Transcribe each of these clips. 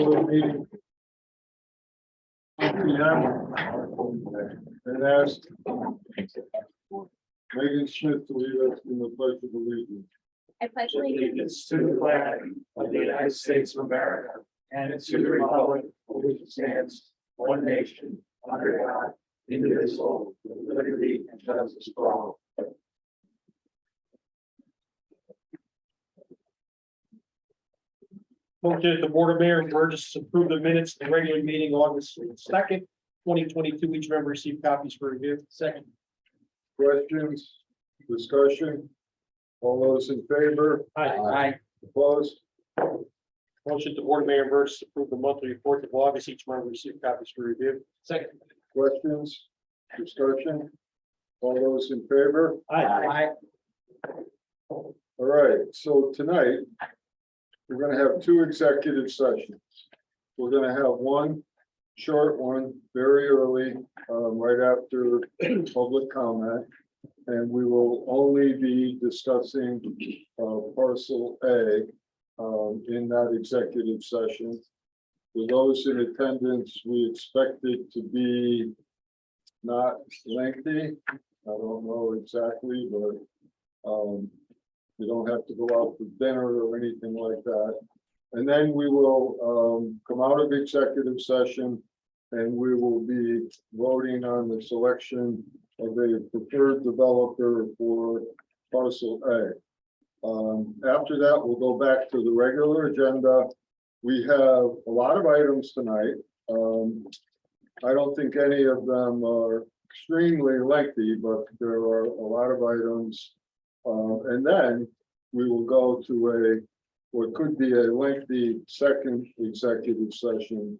regular meeting. PM. And ask Megan Smith to lead us in the pledge of allegiance. I pledge Allegiance to the flag of the United States of America and to the republic for which it stands, one nation, under God, indivisible, with liberty and justice for all. Motion that the Board of Mayor and Burgess approve the minutes of the regular meeting August 2nd, 2022. Each member received copies for review. Second. Questions, discussion? All those in favor? Aye. Opposed? Motion to Board of Mayor and Burgess approve the monthly report of August. Each member received copies for review. Second. Questions, discussion? All those in favor? Aye. All right, so tonight, we're gonna have two executive sessions. We're gonna have one short one very early, right after public comment. And we will only be discussing parcel A in that executive session. For those in attendance, we expect it to be not lengthy. I don't know exactly, but you don't have to go out for dinner or anything like that. And then we will come out of executive session and we will be voting on the selection of a preferred developer for parcel A. After that, we'll go back to the regular agenda. We have a lot of items tonight. I don't think any of them are extremely lengthy, but there are a lot of items. And then we will go to what could be a lengthy second executive session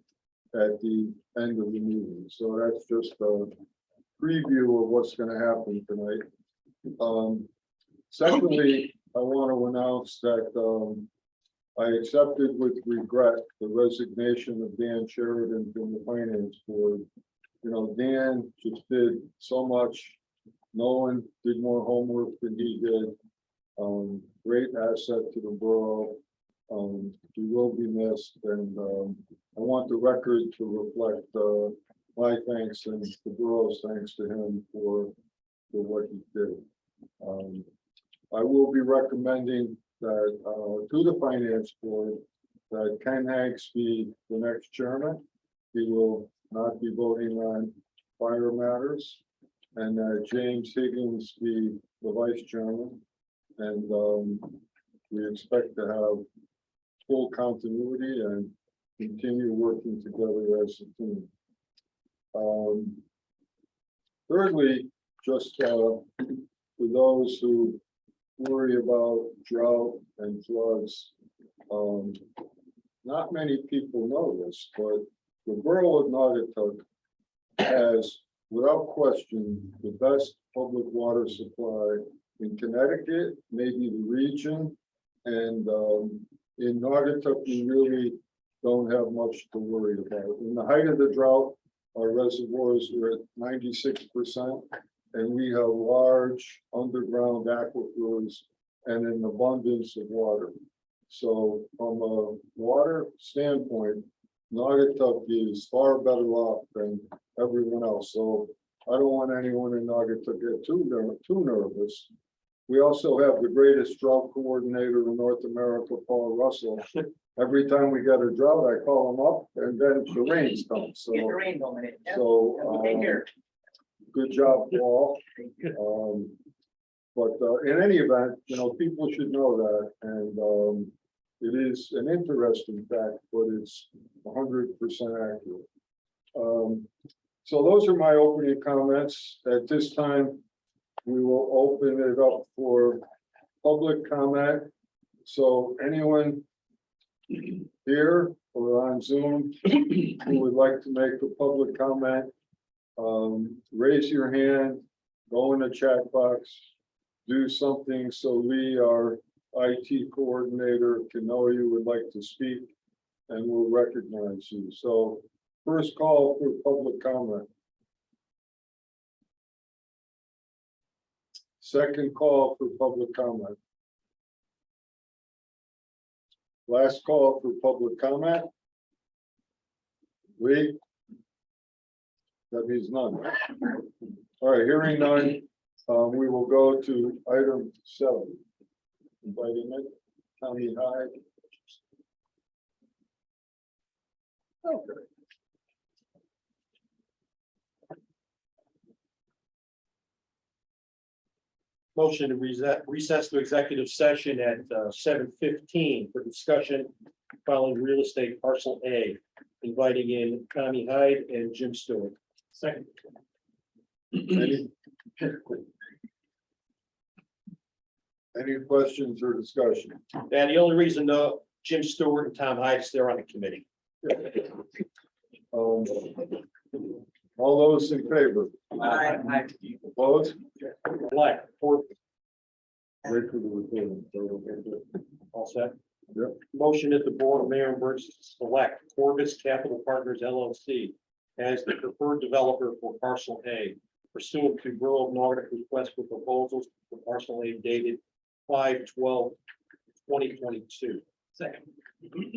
at the end of the meeting. So that's just a preview of what's going to happen tonight. Secondly, I want to announce that I accepted with regret the resignation of Dan Sheridan from the Finance Board. You know, Dan just did so much. No one did more homework than he did. Great asset to the borough. He will be missed, and I want the record to reflect my thanks and the borough's thanks to him for what he did. I will be recommending that to the Finance Board that Ken Hanks be the next chairman. He will not be voting on fire matters, and James Higgins be the vice chairman. And we expect to have full continuity and continue working together as a team. Thirdly, just for those who worry about drought and floods, not many people know this, but the borough of Naugatuck has, without question, the best public water supply in Connecticut, maybe the region, and in Naugatuck, we really don't have much to worry about. In the height of the drought, our reservoirs were at 96%, and we have large underground aquifers and an abundance of water. So from a water standpoint, Naugatuck is far better off than everyone else. So I don't want anyone in Naugatuck to get too nervous. We also have the greatest drought coordinator in North America, Paul Russell. Every time we get a drought, I call him up, and then the rains come. So, good job, Paul. But in any event, you know, people should know that, and it is an interesting fact, but it's 100% accurate. So those are my opening comments. At this time, we will open it up for public comment. So anyone here or on Zoom who would like to make a public comment, raise your hand, go in the chat box, do something so Lee, our IT coordinator, can know you would like to speak, and we'll recognize you. So first call for public comment. Second call for public comment. Last call for public comment. Lee? That means none. All right, hearing none, we will go to item 7. Inviting it, County High. Okay. Motion to recess to executive session at 7:15 for discussion following real estate parcel A, inviting in Connie Hyde and Jim Stewart. Second. Any questions or discussion? And the only reason though, Jim Stewart and Tom Hyde, they're on the committee. All those in favor? Opposed? Black, or Wait for the recording. all set. Yep. Motion that the Board of Mayor and Burgess select Burgess Capital Partners LLC as the preferred developer for parcel A pursuant to Borough of Norfolk request for proposals for parcel A dated 5/12/2022. Second.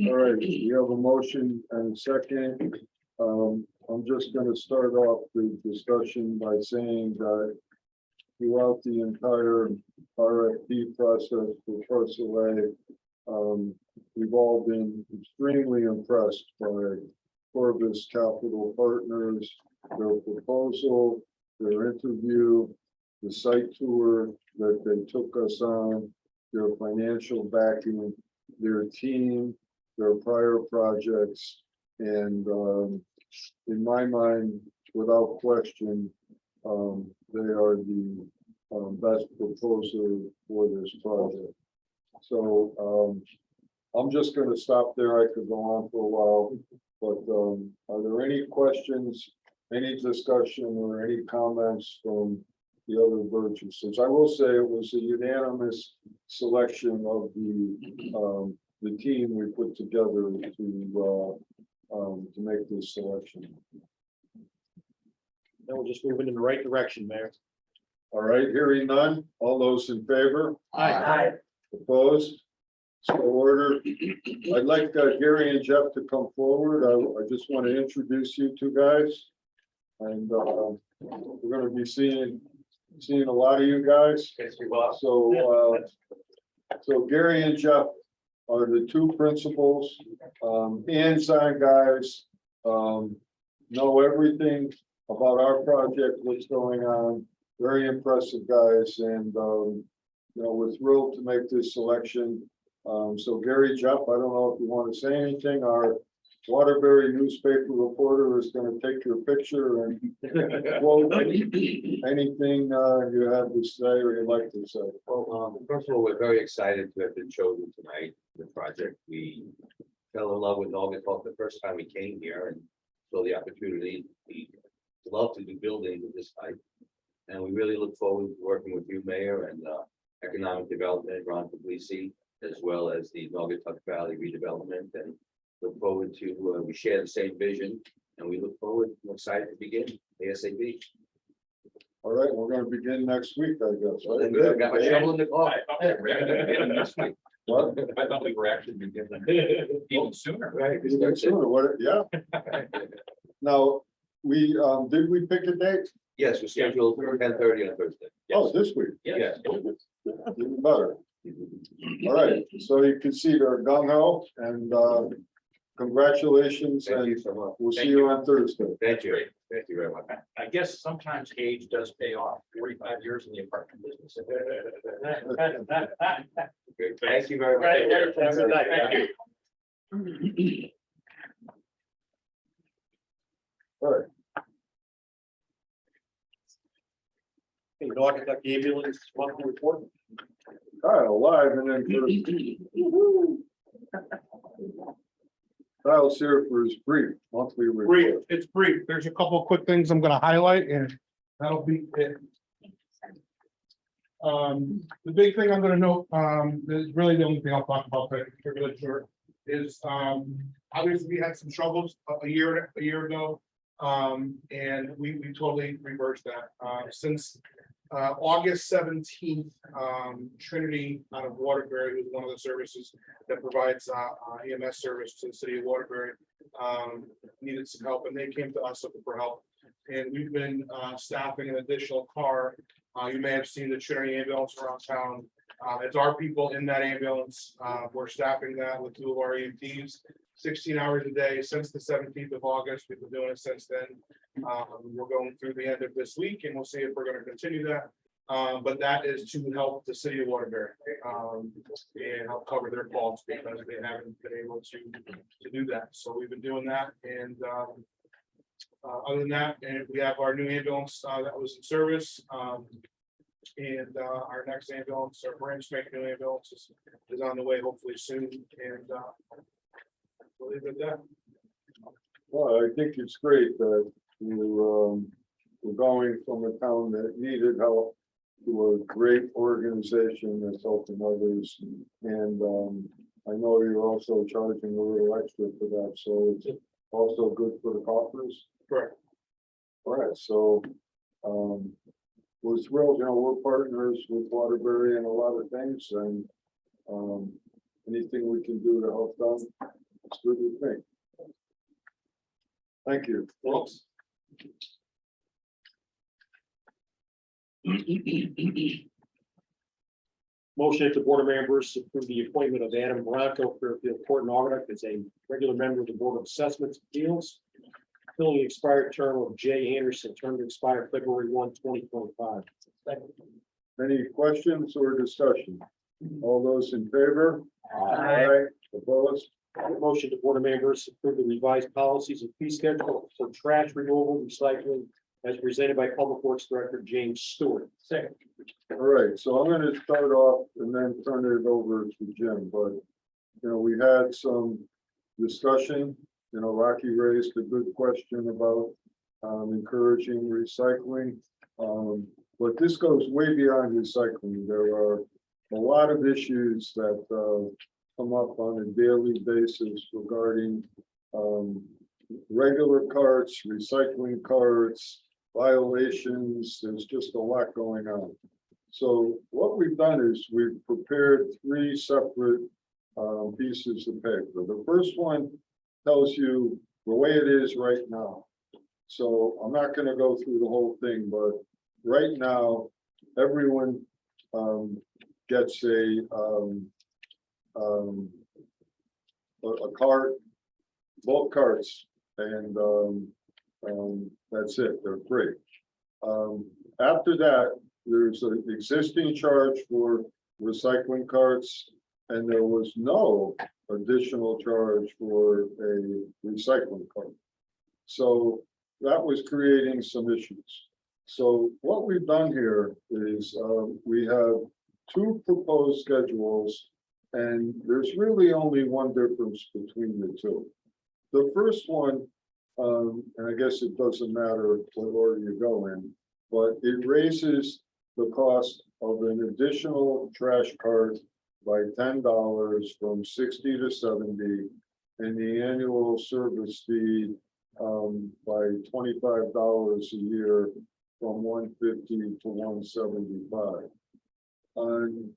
All right, we have a motion and a second. I'm just gonna start off the discussion by saying that throughout the entire RFP process for parcel A, we've all been extremely impressed by Burgess Capital Partners, their proposal, their interview, the site tour that they took us on, their financial backing, their team, their prior projects, and in my mind, without question, they are the best proposer for this project. So I'm just going to stop there. I could go on for a while, but are there any questions, any discussion, or any comments from the other Burgesses? I will say it was a unanimous selection of the team we put together to make this selection. Then we're just moving in the right direction, Mayor. All right, hearing none, all those in favor? Aye. Opposed? So ordered. I'd like Gary and Jeff to come forward. I just want to introduce you two guys. And we're going to be seeing a lot of you guys. Yes, you will. So Gary and Jeff are the two principals, hands-on guys, know everything about our project, what's going on. Very impressive guys, and we're thrilled to make this selection. So Gary, Jeff, I don't know if you want to say anything. Our Waterbury newspaper reporter is going to take your picture and quote anything you have to say or you'd like to say. Well, first of all, we're very excited to have been chosen tonight. The project, we fell in love with Norfolk the first time we came here and saw the opportunity. We love to do building of this type. And we really look forward to working with you, Mayor, and Economic Development, Ron Puglisi, as well as the Naugatuck Valley redevelopment, and look forward to, we share the same vision, and we look forward, we're excited to begin ASAP. All right, we're going to begin next week, I guess. Well, Right? then good. Got my shovel in the car. What? I thought we were actually beginning even sooner. Right. Sooner, what? Yeah. Now, we did we pick a date? Yes, we're scheduled for 10:30 on Thursday. Oh, this week. Yes. Even better. All right, so you can see they're gung ho, and congratulations, Thank you and so much. we'll see you on Thursday. Thank you. Thank you very much. I guess sometimes age does pay off. 45 years in the apartment business. Great. Thank you very much. Right, have a good night. Thank you. All right, Hey, Naugatuck ambulance monthly report. Kyle live and then Kyle's here for his brief monthly Brief, report. it's brief. There's a couple of quick things I'm gonna highlight and that'll be it. The big thing I'm gonna note, is really the only thing I'll talk about, but it's really short, is, obviously we had some struggles a year ago. And we totally reversed that, since August 17th, Trinity out of Waterbury, who's one of the services that provides EMS service to the city of Waterbury. needed some help, and they came to us looking for help. And we've been staffing an additional car. You may have seen the Trinity ambulance around town. It's our people in that ambulance. We're staffing that with 2 of our EMTs, 16 hours a day since the 17th of August. We've been doing it since then. We're going through the end of this week, and we'll see if we're going to continue that. But that is to help the city of Waterbury and help cover their costs because they haven't been able to do that. So we've been doing that, and other than that, and we have our new ambulance that was in service. And our next ambulance, our brand spanking new ambulance is on the way, hopefully soon. And we'll leave it at that. Well, I think it's great that we're going from a town that needed help to a great organization that's helping others. And I know you're also charging a little extra for that, so it's also good for the coffers. Correct. All right, so we're thrilled, we're partners with Waterbury in a lot of things, and anything we can do to help them, it's good with me. Thank you. Folks. Motion that the board of members to approve the appointment of Adam Bronco, Fairfield Court and Augusta as a regular member of the Board of Assessments Appeals, filling the expired term of Jay Anderson, term to expire February 1, 2025. Any questions or discussion? All those in favor? Aye. Opposed? Motion to board of members to approve the revised policies and fee schedule for trash removal, recycling, as presented by Public Works Director James Stewart. Second. All right, so I'm gonna start off and then turn it over to Jim, but, we had some discussion. Rocky raised a good question about encouraging recycling. But this goes way beyond recycling. There are a lot of issues that come up on a daily basis regarding regular carts, recycling carts, violations. There's just a lot going on. So what we've done is we've prepared 3 separate pieces of paper. The first one tells you the way it is right now. So I'm not going to go through the whole thing, but right now, everyone gets a cart, both carts, and that's it. They're free. After that, there's an existing charge for recycling carts, and there was no additional charge for a recycling cart. So that was creating some issues. So what we've done here is we have 2 proposed schedules, and there's really only one difference between the 2. The first one, and I guess it doesn't matter what order you go in, but it raises the cost of an additional trash cart by $10 from 60 to 70, and the annual service fee by $25 a year from 150 to 175. And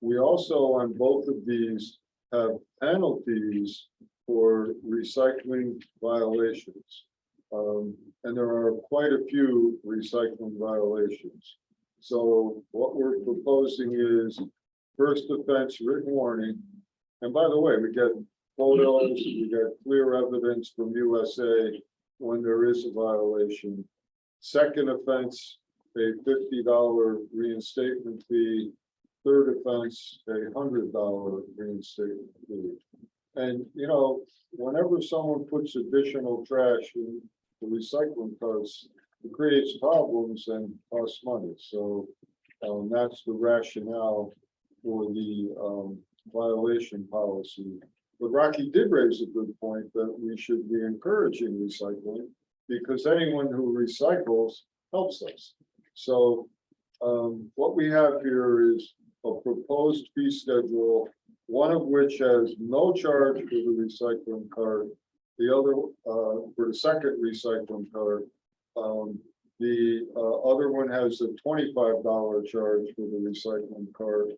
we also on both of these have penalties for recycling violations. And there are quite a few recycling violations. So what we're proposing is first offense written warning. And by the way, we get photos, we get clear evidence from USA when there is a violation. Second offense, a $50 reinstatement fee. Third offense, a $100 reinstatement fee. And whenever someone puts additional trash in the recycling carts, it creates problems and costs money. So that's the rationale for the violation policy. But Rocky did raise a good point that we should be encouraging recycling because anyone who recycles helps us. So what we have here is a proposed fee schedule, one of which has no charge for the recycling cart, the other for the second recycling cart. The other one has a $25 charge for the recycling cart.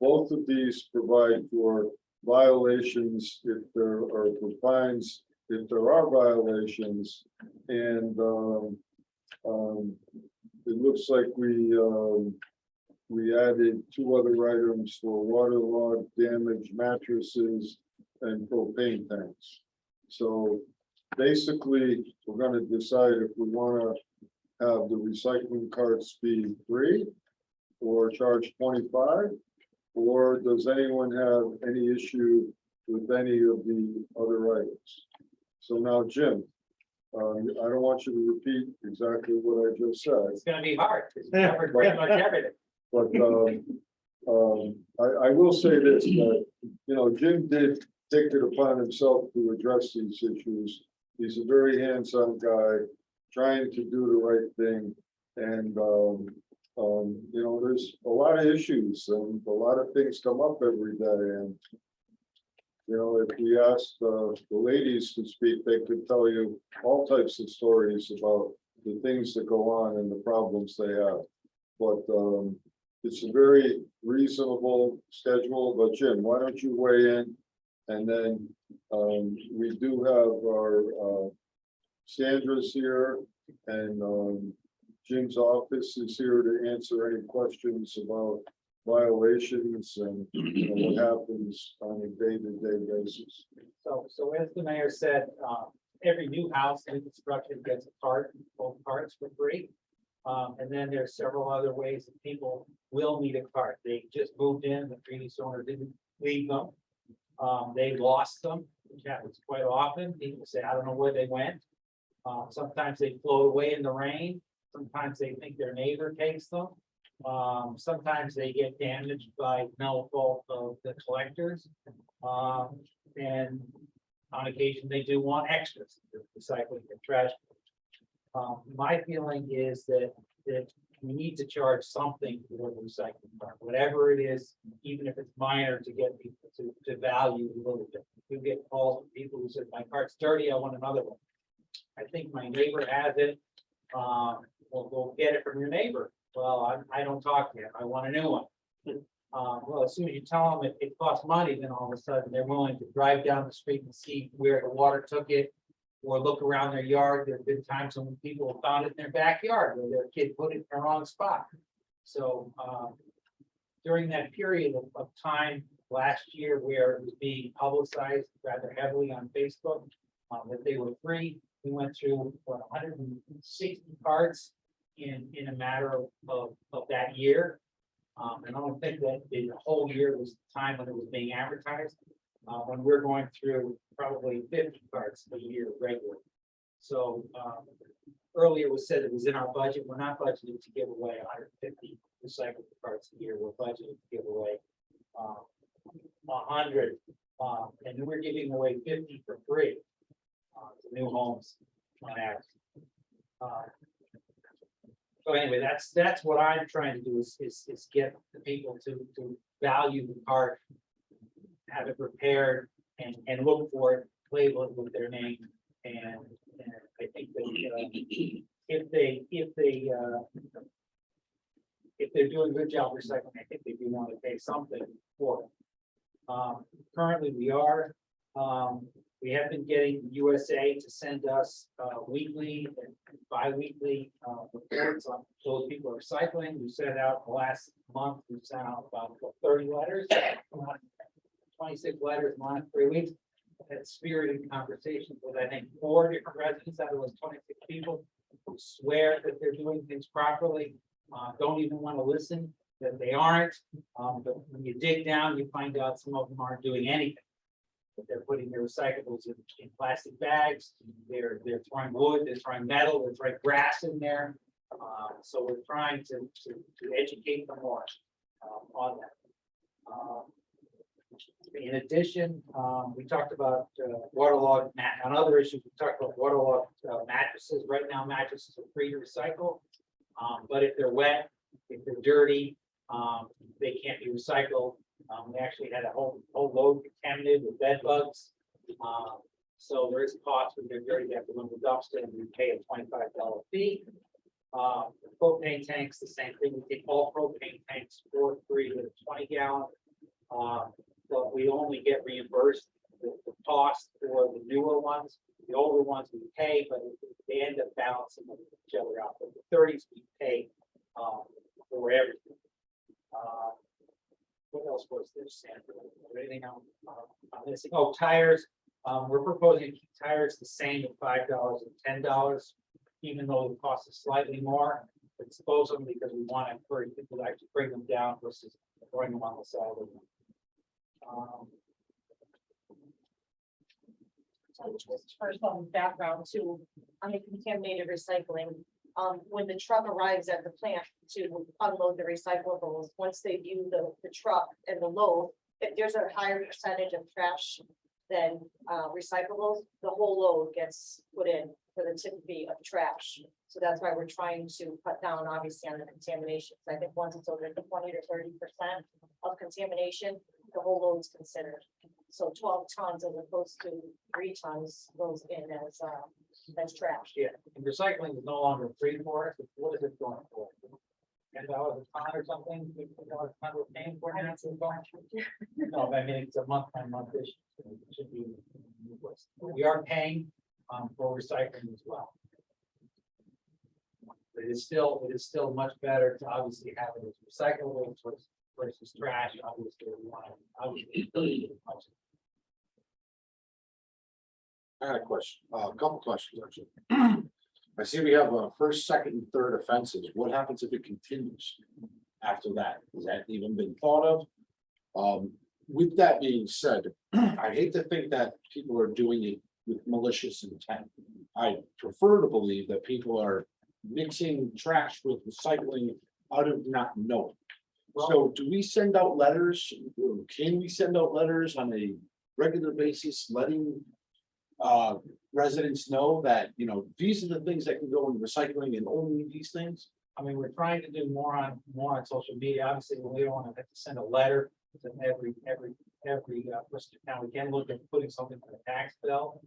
Both of these provide for violations if there are for fines if there are violations, and, it looks like we added 2 other items for waterlogged, damaged mattresses and propane tanks. So basically, we're gonna decide if we wanna have the recycling carts be free or charge 25, or does anyone have any issue with any of the other items? So now, Jim, I don't want you to repeat exactly what I just said. It's gonna be hard. It's covered pretty much everything. But I will say this, that, you know, Jim did take it upon himself to address these issues. He's a very hands-on guy, trying to do the right thing. And, you know, there's a lot of issues and a lot of things come up every day. And, you know, if we asked the ladies to speak, they could tell you all types of stories about the things that go on and the problems they have. But it's a very reasonable schedule. But Jim, why don't you weigh in? And then we do have our Sandra's here, and Jim's office is here to answer any questions about violations and, you know, what happens on a day-to-day basis. So as the mayor said, every new house in construction gets a cart, both carts for free. And then there's several other ways that people will need a cart. They just moved in, the previous owner didn't leave them. They lost them, which happens quite often. People say, I don't know where they went. Sometimes they float away in the rain. Sometimes they think their neighbor takes them. Sometimes they get damaged by no fault of the collectors. And on occasion, they do want extras, recycling and trash. My feeling is that we need to charge something for the recycling part, whatever it is, even if it's minor, to get people to value a little bit. You get calls from people who said, my cart's dirty, I want another one. I think my neighbor has it. Well, go get it from your neighbor. Well, I don't talk to him. I want a new one. Well, as soon as you tell them it costs money, then all of a sudden they're willing to drive down the street and see where the water took it, or look around their yard. There have been times when people have found it in their backyard where their kid put it in the wrong spot. So during that period of time last year where it was being publicized rather heavily on Facebook, that they were free, we went through 160 cards in a matter of that year. And I don't think that the whole year was the time when it was being advertised. When we're going through probably 50 cards a year regularly. So earlier was said it was in our budget. We're not budgeted to give away 150 recycled cards a year. We're budgeted to give away 100, and we're giving away 50 for free to new homes on average. So anyway, that's what I'm trying to do is get the people to value the card, have it repaired, and look for it, label it with their name, and I think that if they're doing a good job recycling, I think they do want to pay something for it. Currently, we have been getting USA to send us weekly and bi-weekly reports on those people are recycling. We sent out the last month, we sent out about 30 letters, 26 letters in the last 3 weeks. Had spirited conversations with, I think, 4 different residents out of those 26 people who swear that they're doing things properly, don't even want to listen, that they aren't. But when you dig down, you find out some of them aren't doing anything. But they're putting their recyclables in plastic bags, they're throwing wood, they're throwing metal, they're throwing grass in there. So we're trying to educate them more on that. In addition, we talked about waterlogged on other issues. We talked about waterlogged mattresses. Right now, mattresses are free to recycle, but if they're wet, if they're dirty, they can't be recycled. We actually had a whole load contaminated with bed bugs. So there is a cost when they're dirty. They have to go to the dumpster and we pay a $25 fee. Propane tanks, the same thing. We take all propane tanks for free with a 20 gallon. But we only get reimbursed the cost for the newer ones. The older ones we pay, but they end up balancing each other out. But the 30s we pay for everything. What else was there, Sandra? Anything else on this? Oh, tires. We're proposing to keep tires the same at $5 and $10, even though the cost is slightly more. But dispose them because we want to encourage people to actually bring them down versus throwing them on the side of them. So just first on background too, on the contaminated recycling, when the truck arrives at the plant to unload the recyclables, once they view the truck and the load, if there's a higher percentage of trash than recyclables, the whole load gets put in for the tip fee of trash. So that's why we're trying to cut down obviously on the contamination. I think once it's over 20 to 30% of contamination, the whole load's considered. So 12 tons as opposed to 3 tons goes in as trash. Yeah, and recycling is no longer free for us. What is it going for? $10 a ton or something? $15 a ton we're paying for now? No, I mean, it's a month by month issue. It should be. We are paying for recycling as well. But it is still much better to obviously have it as recyclable versus trash. Obviously, we want to obviously much. I had a question, a couple questions actually. I see we have a first, second, and third offenses. What happens if it continues after that? Has that even been thought of? With that being said, I hate to think that people are doing it with malicious intent. I prefer to believe that people are mixing trash with recycling out of not knowing. So do we send out letters? Or can we send out letters on a regular basis, letting residents know that, you know, these are the things that can go in recycling and only these things? I mean, we're trying to do more on social media. Obviously, we don't want to have to send a letter to every person. Now we can look at putting something on the tax bill.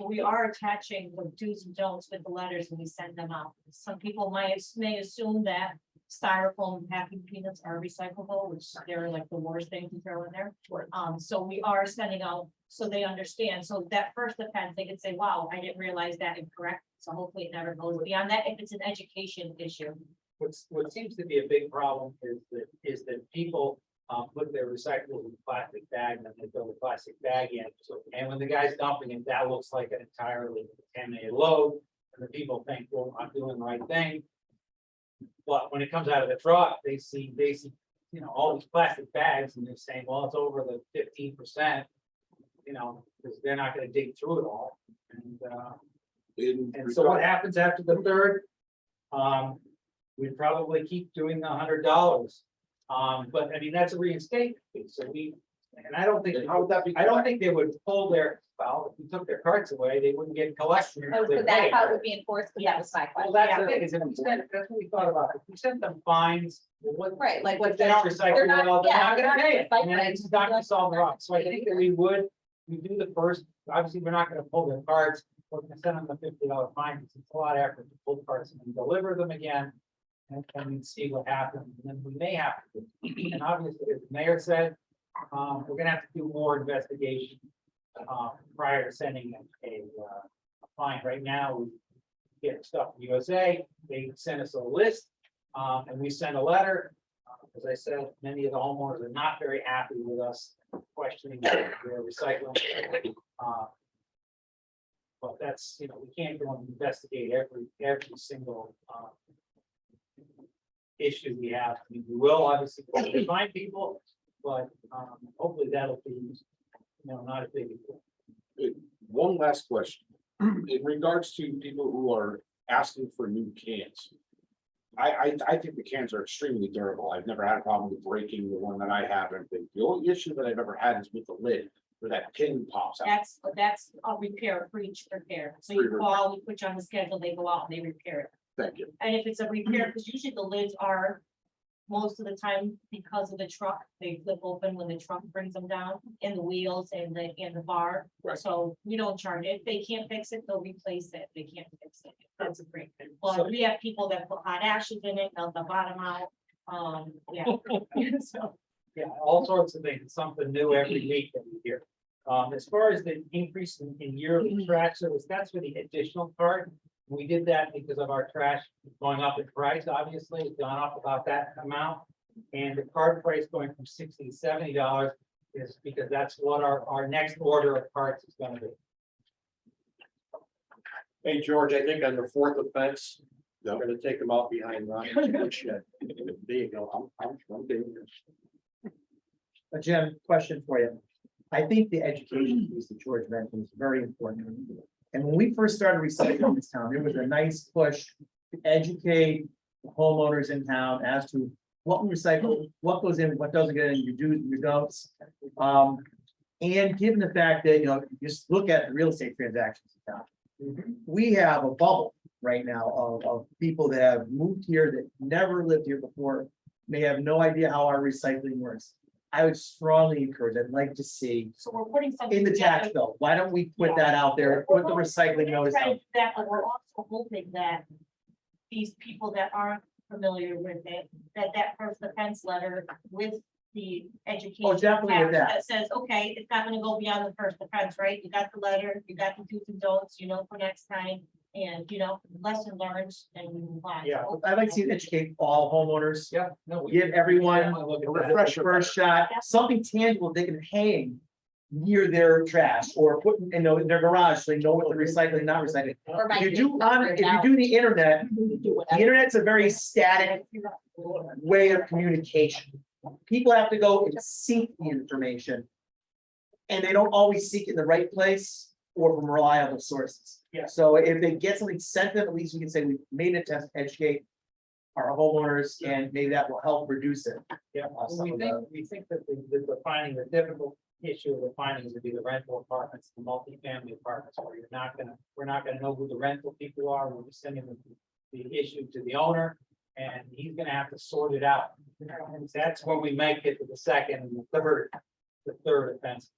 We are attaching the do's and don'ts with the letters when we send them out. Some people may assume that styrofoam packing peanuts are recyclable, which they're like the worst thing to throw in there. So we are sending out so they understand. So that first offense, they could say, wow, I didn't realize that incorrect. So hopefully it never goes beyond that if it's an education issue. What seems to be a big problem is that people put their recyclables in a plastic bag and then they throw the plastic bag in. So, and when the guy's dumping it, that looks like an entirely contaminated load. And the people think, well, I'm doing the right thing. But when it comes out of the truck, they see, you know, all these plastic bags and they're saying, well, it's over the 15%, you know, because they're not going to dig through it all. And so what happens after the third? We'd probably keep doing the $100. But I mean, that's a reinstatement fee. So and I don't think, How would that be? I don't think they would pull well, if we took their carts away, they wouldn't get collected. Oh, so that's how it would be enforced, because that was my Well, question. that's Yeah. the thing, is if we sent, that's what we thought about. If we sent them fines, well, what? Right, like If what they don't recycle, they're not- well, they're yeah, not they're gonna not pay it, and then recycling. it's not gonna solve the problem. So I think that we do the first, obviously, we're not gonna pull their cards, we're gonna send them the $50 fine, because it's a lot of effort to pull the cards and then deliver them again. And we'd see what happens, and then we may have to, and obviously, as the mayor said, we're gonna have to do more investigation. Prior to sending a fine. Right now, we get stuff from USA, they send us a list, and we send a letter. As I said, many of the homeowners are not very happy with us questioning their recycling. But that's, you know, we can't go and investigate every single issue we have. I mean, we will obviously find people, but hopefully that'll be, you know, not a big deal. One last question. In regards to people who are asking for new cans. I think the cans are extremely durable. I've never had a problem with breaking the one that I have. And the only issue that I've ever had is with the lid, where that pin pops out. That's a repair for each repair. So you call, we put you on the schedule, they go out and they repair it. Thank you. And if it's a repair, because usually the lids are, most of the time, because of the truck, they flip open when the truck brings them down, and the wheels and the bar. Right. So we don't charge it. If they can't fix it, they'll replace it. They can't fix it. That's a great thing. So- But we have people that put hot ashes in it, melt the bottom out. Yeah. So Yeah, all sorts of things, something new every week that we hear. As far as the increase in yearly trash service, that's for the additional card. We did that because of our trash going up in price, obviously, it's gone up about that amount. And the card price going from $60 to $70 is because that's what our next order of cards is gonna be. Hey, George, I think on the fourth offense, Yeah. I'm gonna take them out behind Ron's shed. There you go. I'm doing this. Jim, question for you. I think the education piece that George mentioned is very important. And when we first started recycling in this town, there was a nice push to educate the homeowners in town as to what we recycle, what goes in, what doesn't get in, your do's, your don'ts. And given the fact that, just look at the real estate transactions in town. We have a bubble right now of people that have moved here that never lived here before, may have no idea how our recycling works. I would strongly encourage, I'd like to see So we're putting something. in the tax together. bill, why don't we put that out there, put the recycling notice Trying out? to do that, but we're also hoping that these people that aren't familiar with it, that first offense letter with the education. Oh, definitely with package that. Says, okay, it's not gonna go beyond the first offense, right? You got the letter, you got the do's and don'ts, for next time, and, lesson learned, and we move on. Yeah. I'd like to see it educate all homeowners, Yeah. No, give everyone look a at that. refresher first shot, something tangible they can hang near their trash or put in their garage, so they know what they're recycling, not recycling. Or by If you do, number it if you out. do the internet, Do the whatever. internet's a very static way of communication. People have to go and seek the information. And they don't always seek in the right place or from reliable sources. Yeah. So if they get something sent them, at least we can say we made an attempt to educate our homeowners, and maybe that will help reduce it. Yeah, some we of think that the finding, the difficult issue of the findings would be the rental apartments, the multifamily apartments, where we're not gonna know who the rental people are, we're just sending the issue to the owner, and he's gonna have to sort it out. And that's when we make it to the second and the third offenses.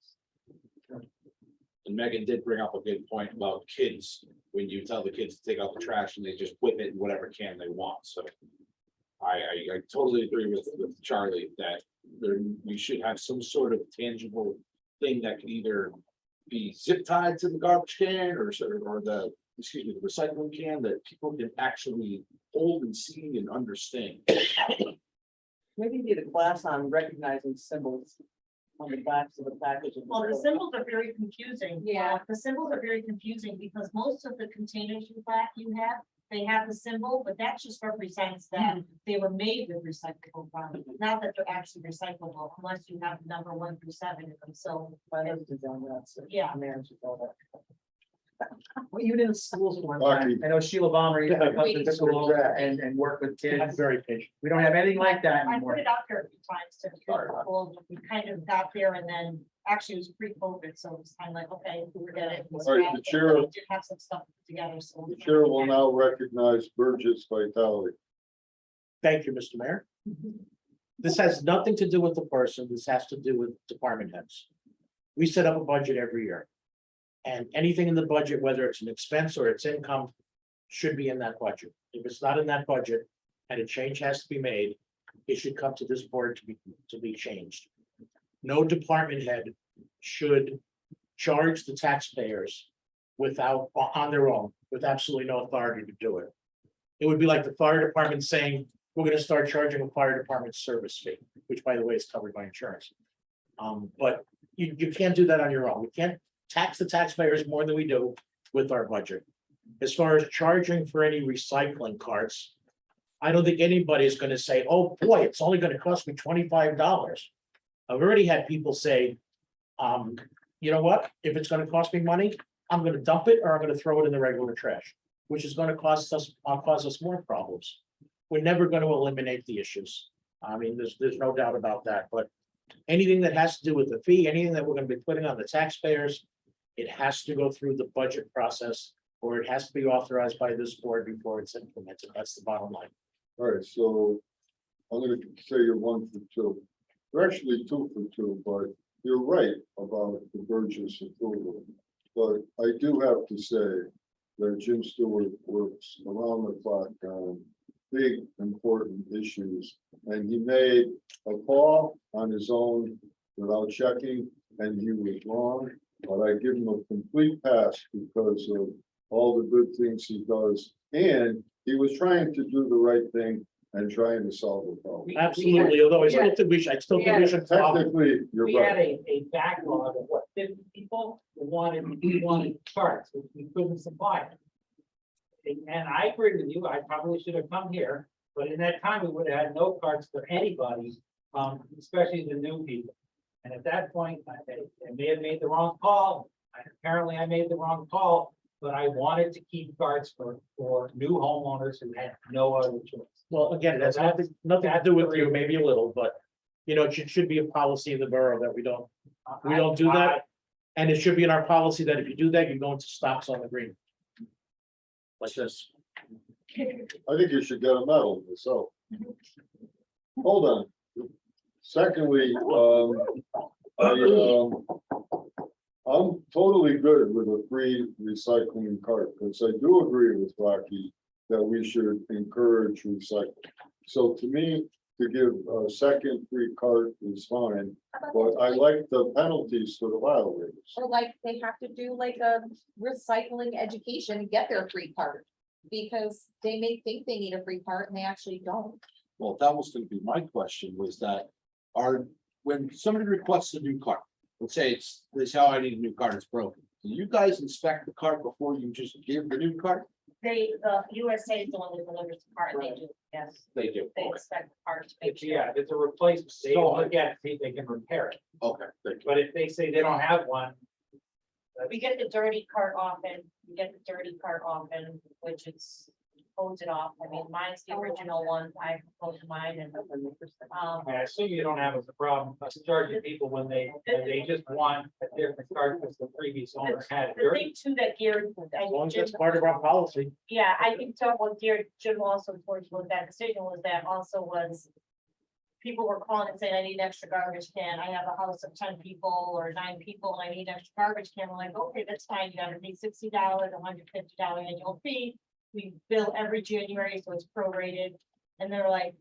And Megan did bring up a good point about kids, when you tell the kids to take out the trash and they just whip it in whatever can they want, so. I totally agree with Charlie that we should have some sort of tangible thing that can either be zip tied to the garbage can or the recycling can that people can actually hold and see and understand. Maybe you need a class on recognizing symbols on the backs of the package. Well, the symbols are very confusing. Yeah. The symbols are very confusing because most of the containers you have, they have the symbol, but that just represents that they were made with recyclable products, not that they're actually recyclable unless you have number 1 through 7 of them. So, Finance is on that, so Yeah. managers all that. Well, even in the schools one time, I know Sheila Bomber used to come to the school and work with I'm kids. very patient. We don't have anything like that I anymore. put it out there a few times to people. We kind of got there and then actually it was pre-COVID, so it was kind of like, okay, we get it. All right, the chair- We did have some stuff together, so. The chair will now recognize Burgess Vitale. Thank you, Mr. Mayor. This has nothing to do with the person. This has to do with department heads. We set up a budget every year. And anything in the budget, whether it's an expense or it's income, should be in that budget. If it's not in that budget and a change has to be made, it should come to this board to be changed. No department head should charge the taxpayers without, on their own, with absolutely no authority to do it. It would be like the fire department saying, we're gonna start charging a fire department service fee, which by the way is covered by insurance. But you can't do that on your own. We can't tax the taxpayers more than we do with our budget. As far as charging for any recycling carts, I don't think anybody's gonna say, oh boy, it's only gonna cost me $25. I've already had people say, you know what, if it's gonna cost me money, I'm gonna dump it or I'm gonna throw it in the regular trash, which is gonna cause us more problems. We're never gonna eliminate the issues. I mean, there's no doubt about that, but anything that has to do with the fee, anything that we're gonna be putting on the taxpayers, it has to go through the budget process, or it has to be authorized by this board before it's implemented. That's the bottom line. All right, so I'm gonna say you're 1 for 2. You're actually 2 for 2, but you're right about the Burgess approval. But I do have to say that Jim Stewart works around the clock on big, important issues. And he made a call on his own without checking, and he was wrong. But I give him a complete pass because of all the good things he does. And he was trying to do the right thing and trying to solve the problem. Absolutely, although I still think we should, Technically, you're We had right. a backlog of what, 50 people who wanted charts, which we couldn't supply. And I agree with you, I probably should have come here, but in that time, we would have had no carts for anybody, especially the new people. And at that point, I may have made the wrong call, apparently I made the wrong call, but I wanted to keep carts for new homeowners who had no other choice. well, again, that's nothing to do with you, maybe a little, but. You know, it should be a policy in the borough that we don't do that. And it should be in our policy that if you do that, you go into stocks on the green. Like this. I think you should get a medal yourself. Hold on. Secondly, I'm totally good with a free recycling cart, because I do agree with Rocky that we should encourage recycling. So to me, to give a second free cart is fine, but I like the penalties for the violators. Or like they have to do like a recycling education to get their free card. Because they may think they need a free card and they actually don't. Well, that was gonna be my question, was that when somebody requests a new cart, let's say this is how I need a new cart, it's broken. Do you guys inspect the cart before you just give the new cart? The USA is the one that delivers the part, they do, yes, They do. they Okay, inspect the part to make It's, sure. yeah, it's a replacement, they look at it, see if they can repair it, okay, thank you. but if they say they don't have one. We get the dirty cart often, which is hose it off. I mean, mine's the original one. I hose mine and. I assume you don't have a problem charging people when they just want a different card because the previous owner had it. The thing too that Gary. As long as that's part of our policy. Yeah, I think so. What Gary Jim also towards with that decision was that also was. People were calling and saying, I need an extra garbage can. I have a house of 10 people or 9 people and I need an extra garbage can. I'm like, okay, that's fine. You gotta pay $60, $150 annual fee. We bill every January, so it's prorated. And they're like,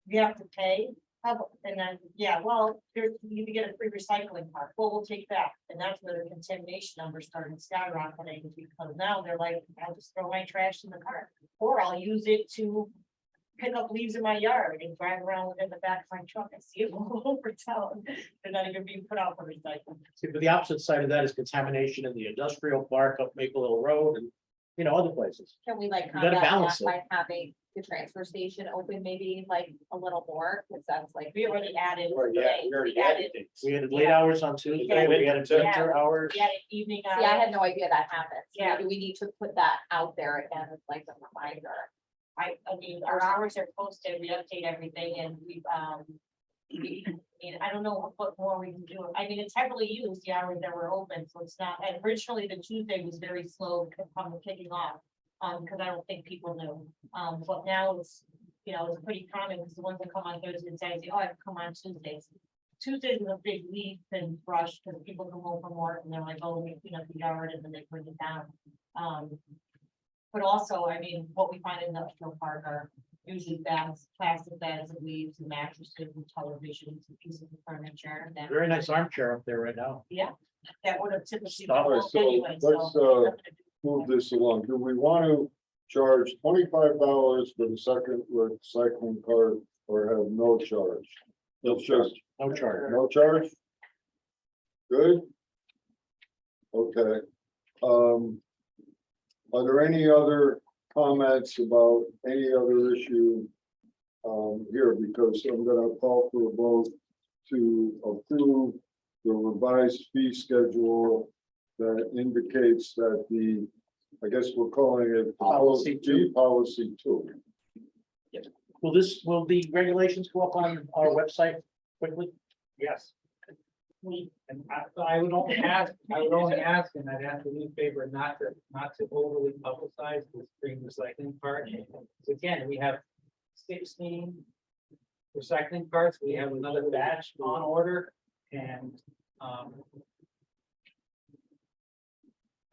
we have to pay. And then, yeah, well, you need to get a free recycling card. Well, we'll take that. And that's where the contamination numbers started skyrocketing, because now they're like, I'll just throw my trash in the cart, or I'll use it to pick up leaves in my yard and drive around within the back of my truck and see it all over town. They're not even being put out for recycling. See, but the opposite side of that is contamination in the industrial park up Maple Hill Road and, you know, other places. Can we like You gotta combat balance that by having the transfer station open maybe like a little more? Cause that's like. We already added. We had late Yeah. hours on Tuesday, Yeah. we had Yeah. winter hours. We added evening. See, I had no idea that happened. So Yeah. maybe we need to put that out there again, as like a reminder. I mean, our hours are posted, we update everything and I mean, I don't know what more we can do. I mean, it's heavily used, the hours that were open, so it's not, and originally the Tuesday was very slow kicking off. Because I don't think people knew, but now it's, you know, it's pretty common, because the ones that come on Thursday and Saturday, oh, I come on Tuesdays. Tuesdays is a big leaf and brush, because people come home from work and they're like, oh, let me clean up the yard, and then they bring it down. But also, I mean, what we find in the industrial park are usually bags, plastic bags of leaves and mattresses and televisions and pieces of furniture. And that, Very nice armchair up there right now. that would have typically. All right, so anyway, let's, move this along. Do we want to charge $25 for the second recycling card or have no charge? No Let's charge. just, No charge. no charge? Good? Okay. Are there any other comments about any other issue here? Because I'm gonna call for a vote to approve the revised fee schedule that indicates that I guess we're calling it Policy two. Policy 2. Will the regulations go up on our website quickly? Yes. And I would only ask, and I'd ask the newspaper not to overly publicize this green recycling part. So again, we have 16 recycling carts, we have another batch on order, and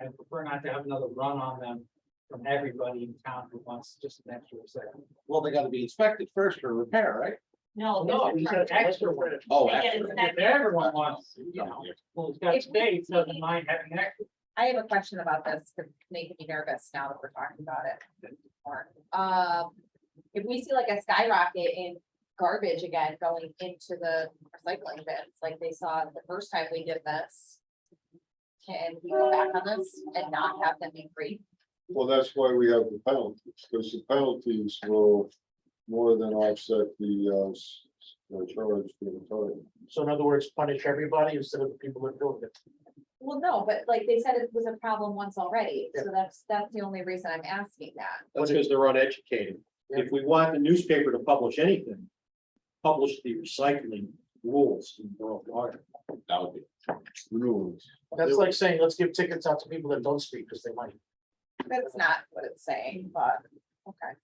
I prefer not to have another run on them from everybody in town who wants just an extra recycling. Well, they gotta be inspected first for repair, right? No. No, he said extra one. Oh, They get extra. inspected. If everyone wants, you know, well, it's got space, doesn't mind having extra. I have a question about this, to make me nervous now that we're talking about it. If we see like a skyrocket in garbage again going into the recycling bins, like they saw the first time we did this. Can we go back on this and not have them be free? Well, that's why we have the penalties, because the penalties will more than offset the charge for the target. So in other words, punish everybody instead of the people that are doing it. Well, no, but like they said, it was a problem once already, so that's the only reason I'm asking that. That's because they're uneducated. If we want the newspaper to publish anything, publish the recycling rules in Borough Water. That would be. Rules. That's like saying, let's give tickets out to people that don't speak because they might. That's not what it's saying, but, okay.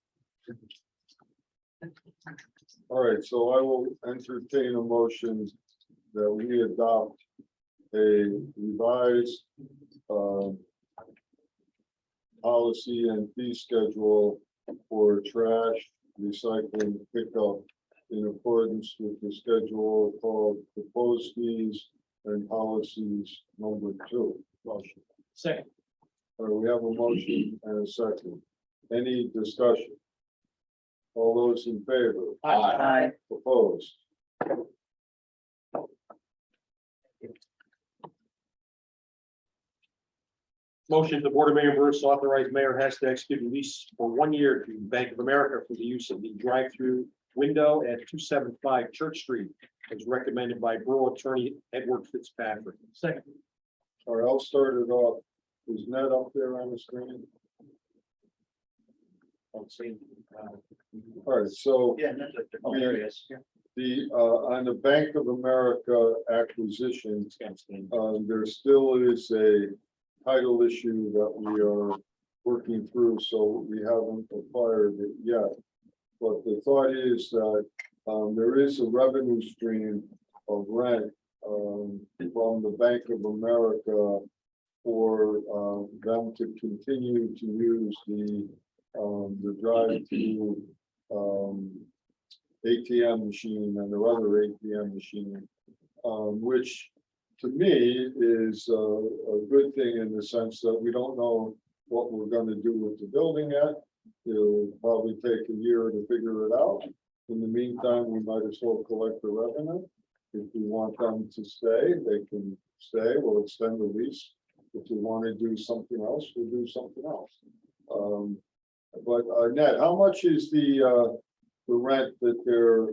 All right, so I will entertain a motion that we adopt a revised policy and fee schedule for trash recycling pickup in accordance with the schedule called proposed fees and policies number 2. Motion. Second. All right, we have a motion and a second. Any discussion? All those in favor? Aye. Opposed? Motion, the Board of Mayor Burgess authorize Mayor Hess to execute a lease for 1 year to Bank of America for the use of the drive-through window at 275 Church Street, as recommended by Borough Attorney Edward Fitzpatrick. Second. All right, I'll start it off. Is Ned up there on the screen? I'll say, All right, so yeah, there he is. the, on the Bank of America acquisition, there still is a title issue that we are working through, so we haven't acquired it yet. But the thought is that, there is a revenue stream of rent, from the Bank of America for, them to continue to use the drive-through, ATM machine and their other ATM machine, which to me is a good thing in the sense that we don't know what we're gonna do with the building yet. It'll probably take a year to figure it out. In the meantime, we might as well collect the revenue. If we want them to stay, they can stay. We'll extend the lease. If we want to do something else, we'll do something else. But Ned, how much is the rent that they're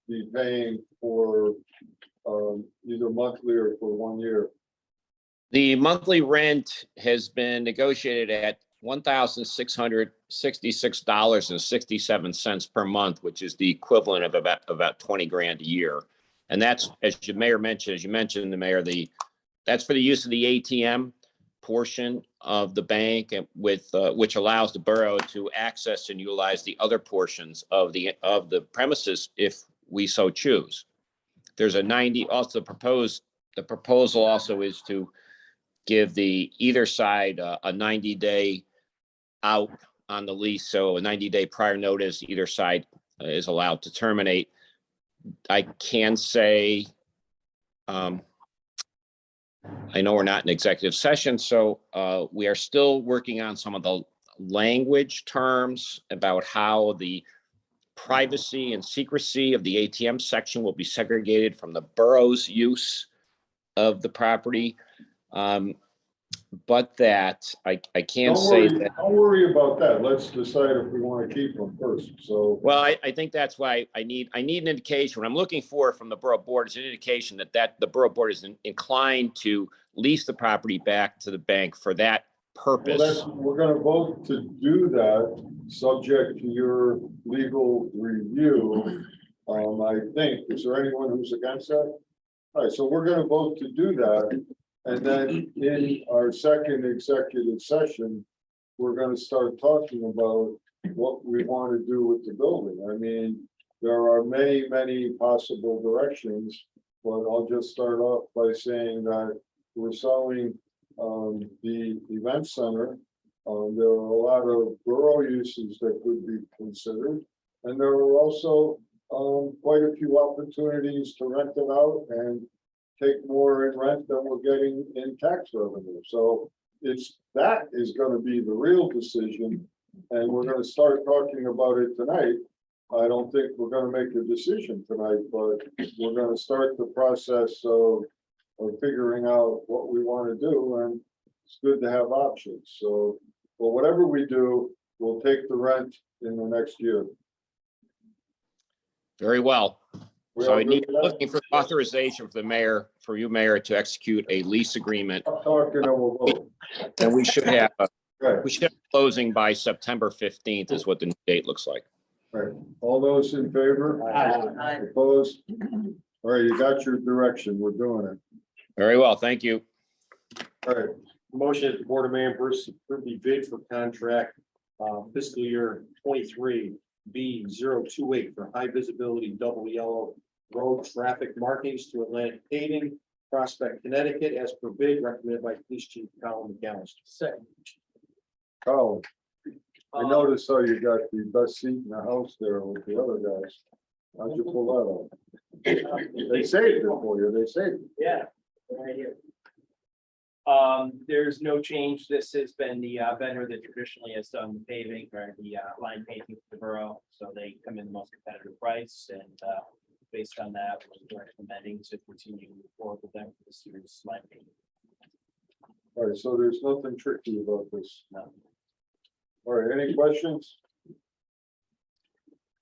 be paying for either monthly or for 1 year? The monthly rent has been negotiated at $1,666.67 per month, which is the equivalent of about 20 grand a year. And that's, as the mayor mentioned, the mayor, that's for the use of the ATM portion of the bank, and with which allows the borough to access and utilize the other portions of the premises if we so choose. There's a 90, also the proposal also is to give either side a 90-day out on the lease. So a 90-day prior notice, either side is allowed to terminate. I can say, I know we're not in executive session, so we are still working on some of the language terms about how the privacy and secrecy of the ATM section will be segregated from the borough's use of the property. But that I can't say that. Don't worry about that. Let's decide if we want to keep them first. So. Well, I think that's why I need an indication. What I'm looking for from the borough board is an indication that the borough board is inclined to lease the property back to the bank for that purpose. We're gonna vote to do that, subject to your legal review. I think, is there anyone who's against that? All right, so we're gonna vote to do that. And then in our second executive session, we're gonna start talking about what we want to do with the building. I mean, there are many, many possible directions, but I'll just start off by saying that we're selling the event center There are a lot of borough uses that could be considered. And there are also, quite a few opportunities to rent it out and take more in rent than we're getting in tax revenue. So that is gonna be the real decision. And we're gonna start talking about it tonight. I don't think we're gonna make a decision tonight, but we're gonna start the process of figuring out what we wanna do, and it's good to have options. So, well, whatever we do, we'll take the rent in the next year. Very well. We So all I need, good with that? looking for authorization for the mayor, for you, mayor, to execute a lease agreement. Stop talking and we'll vote. And we should have, Right, we should have closing by September 15th is what the new date looks like. right. All those in favor? Aye. Opposed? All right, you got your direction. We're doing it. Very well, thank you. All right, Motion that the Board of Members approve the bid for contract fiscal year 23 B028 for high visibility double yellow road traffic markings to Atlantic Paving, Prospect, Connecticut, as per bid recommended by Police Chief Colin McAllister. Second. Colin. I noticed how you got the best seat in the house there with the other guys. How'd you pull that off? They saved it for you. They saved it. Yeah, right here. There's no change. This has been the vendor that traditionally has done the paving or the line painting for the borough. So they come in the most competitive price, and based on that, we're recommending to continue to move forward with them for the series line painting. All right, so there's nothing tricky about this. No. All right, any questions?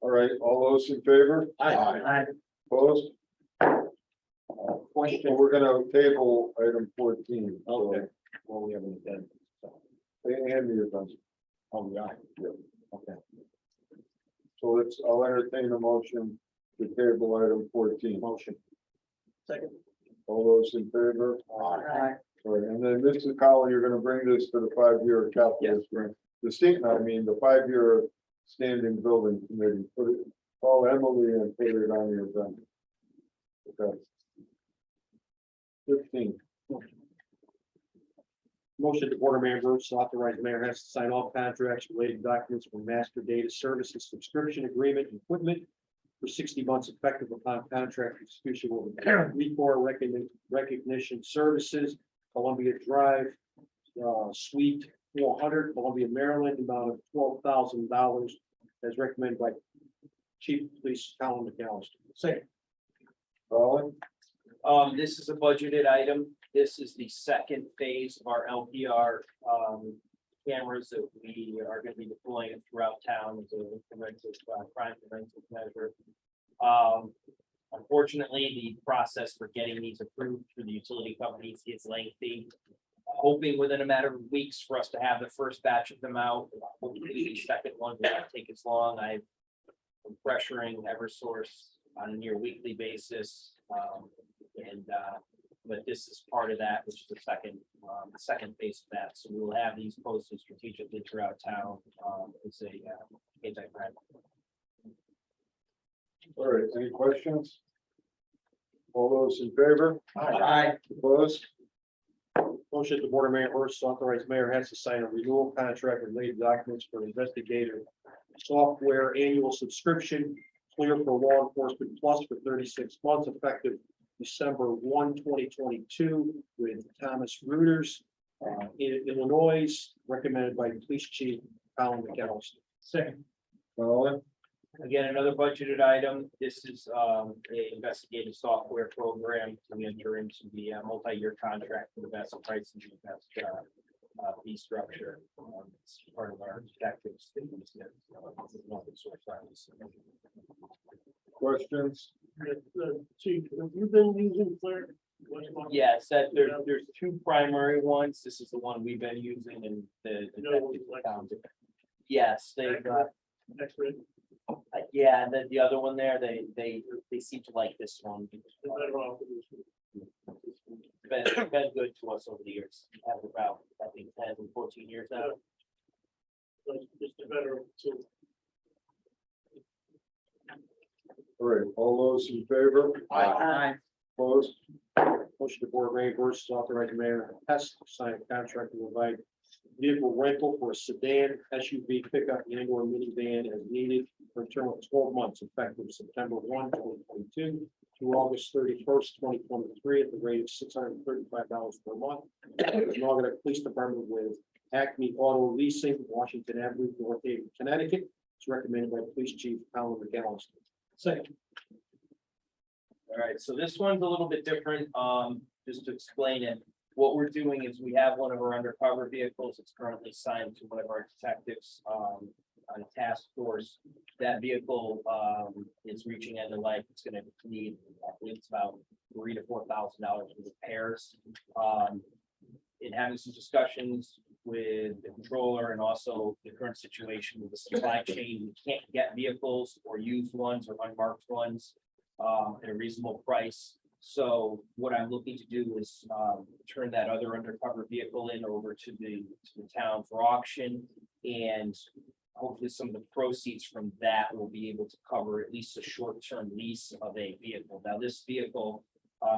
All right, all those in favor? Aye. Opposed? Question. We're gonna table item 14. so- Okay. Well, we haven't done. And the event. Oh, we are. Yeah. Okay. So I'll entertain a motion to table item 14. Motion. Second. All those in favor? Aye. All right, and then Mr. Collin, you're gonna bring this to the 5-year capital. Yes. The state, I mean, the 5-year standing building committee, call Emily and put it on the agenda. Okay. 15. Motion to Board of Members authorize the mayor has to sign all contracts related documents for master data services subscription agreement and equipment for 60 months effective upon contract execution with Report Recognition Services, Columbia Drive, Suite 400, Columbia, Maryland, amount of $12,000 as recommended by Chief of Police Colin McAllister. Second. Colin? This is a budgeted item. This is the second phase of our LPR cameras that we are going to be deploying throughout town as a preventive crime preventive measure. Unfortunately, the process for getting these approved through the utility companies is lengthy. Hoping within a matter of weeks for us to have the first batch of them out. Hopefully the second one will not take as long. I'm pressuring Eversource on a near weekly basis. But this is part of that, which is the second phase of that. So we will have these posted strategically throughout town. It's a anti-crime. All right, any questions? All those in favor? Aye. Opposed? Motion to Board of Members authorize mayor has to sign a renewal contract with related documents for investigative software annual subscription clear for law enforcement plus for 36 months effective December 1, 2022 with Thomas Reuters in Illinois, recommended by Police Chief Colin McAllister. Second. Colin? Again, another budgeted item. This is a investigative software program to enter into the multi-year contract for the best price and the best fee structure. It's part of our detectives. Questions? Chief, have you been using Clear? Yes, there's two primary ones. This is the one we've been using and the detectives found it. Yes, they've Next week. yeah, and then the other one there, they seem to like this one. Been good to us over the years. Have about, I think, 10 and 14 years now. Just a better tool. All right, all those in favor? Aye. Opposed? Motion to Board of Members authorize the mayor has to sign a contract to provide vehicle rental for a sedan, SUV, pickup, and or minivan as needed for a term of 12 months effective September 1, 2022 through August 31st, 2023 at the rate of $635 per month. Northern Police Department with Acme Auto Leasing, Washington Avenue, North Haven, Connecticut. It's recommended by Police Chief Alan McAllister. Second. All right, so this one's a little bit different, just to explain it. What we're doing is we have one of our undercover vehicles. It's currently signed to one of our detectives, on a task force. That vehicle, is reaching end of life. It's gonna need, I believe it's about $3,000 to $4,000 in repairs. In having some discussions with the controller and also the current situation with the supply chain, we can't get vehicles or used ones or unmarked ones at a reasonable price. So what I'm looking to do is turn that other undercover vehicle in over to the town for auction. And hopefully some of the proceeds from that will be able to cover at least a short-term lease of a vehicle. Now, this vehicle,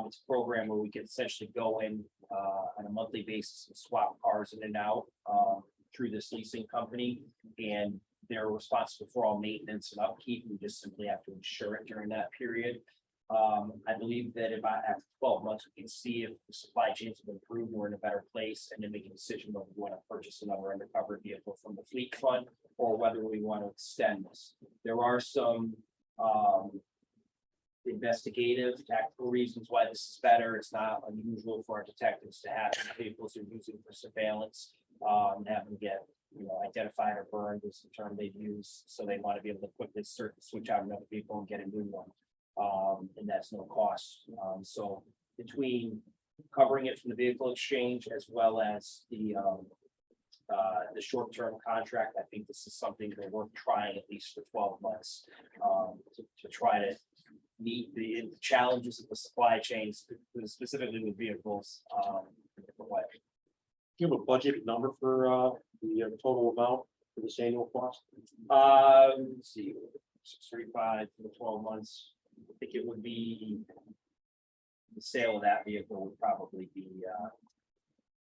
it's a program where we can essentially go in on a monthly basis and swap cars in and out through this leasing company. And they're responsible for all maintenance and upkeep. We just simply have to insure it during that period. I believe that if after 12 months, we can see if the supply chains have improved, we're in a better place, and then make a decision whether we want to purchase another undercover vehicle from the fleet fund or whether we want to extend this. There are some investigative tactical reasons why this is better. It's not unusual for our detectives to have vehicles they're using for surveillance, have them get, identified or burned is the term they use. So they want to be able to quickly switch out another vehicle and get a new one. And that's no cost. So between covering it from the vehicle exchange as well as the short-term contract, I think this is something that we're trying at least for 12 months to try to meet the challenges of the supply chains, specifically with vehicles. Do you have a budget number for the total amount for this annual cost? Let's see, 635 for the 12 months. I think it would be the sale of that vehicle would probably be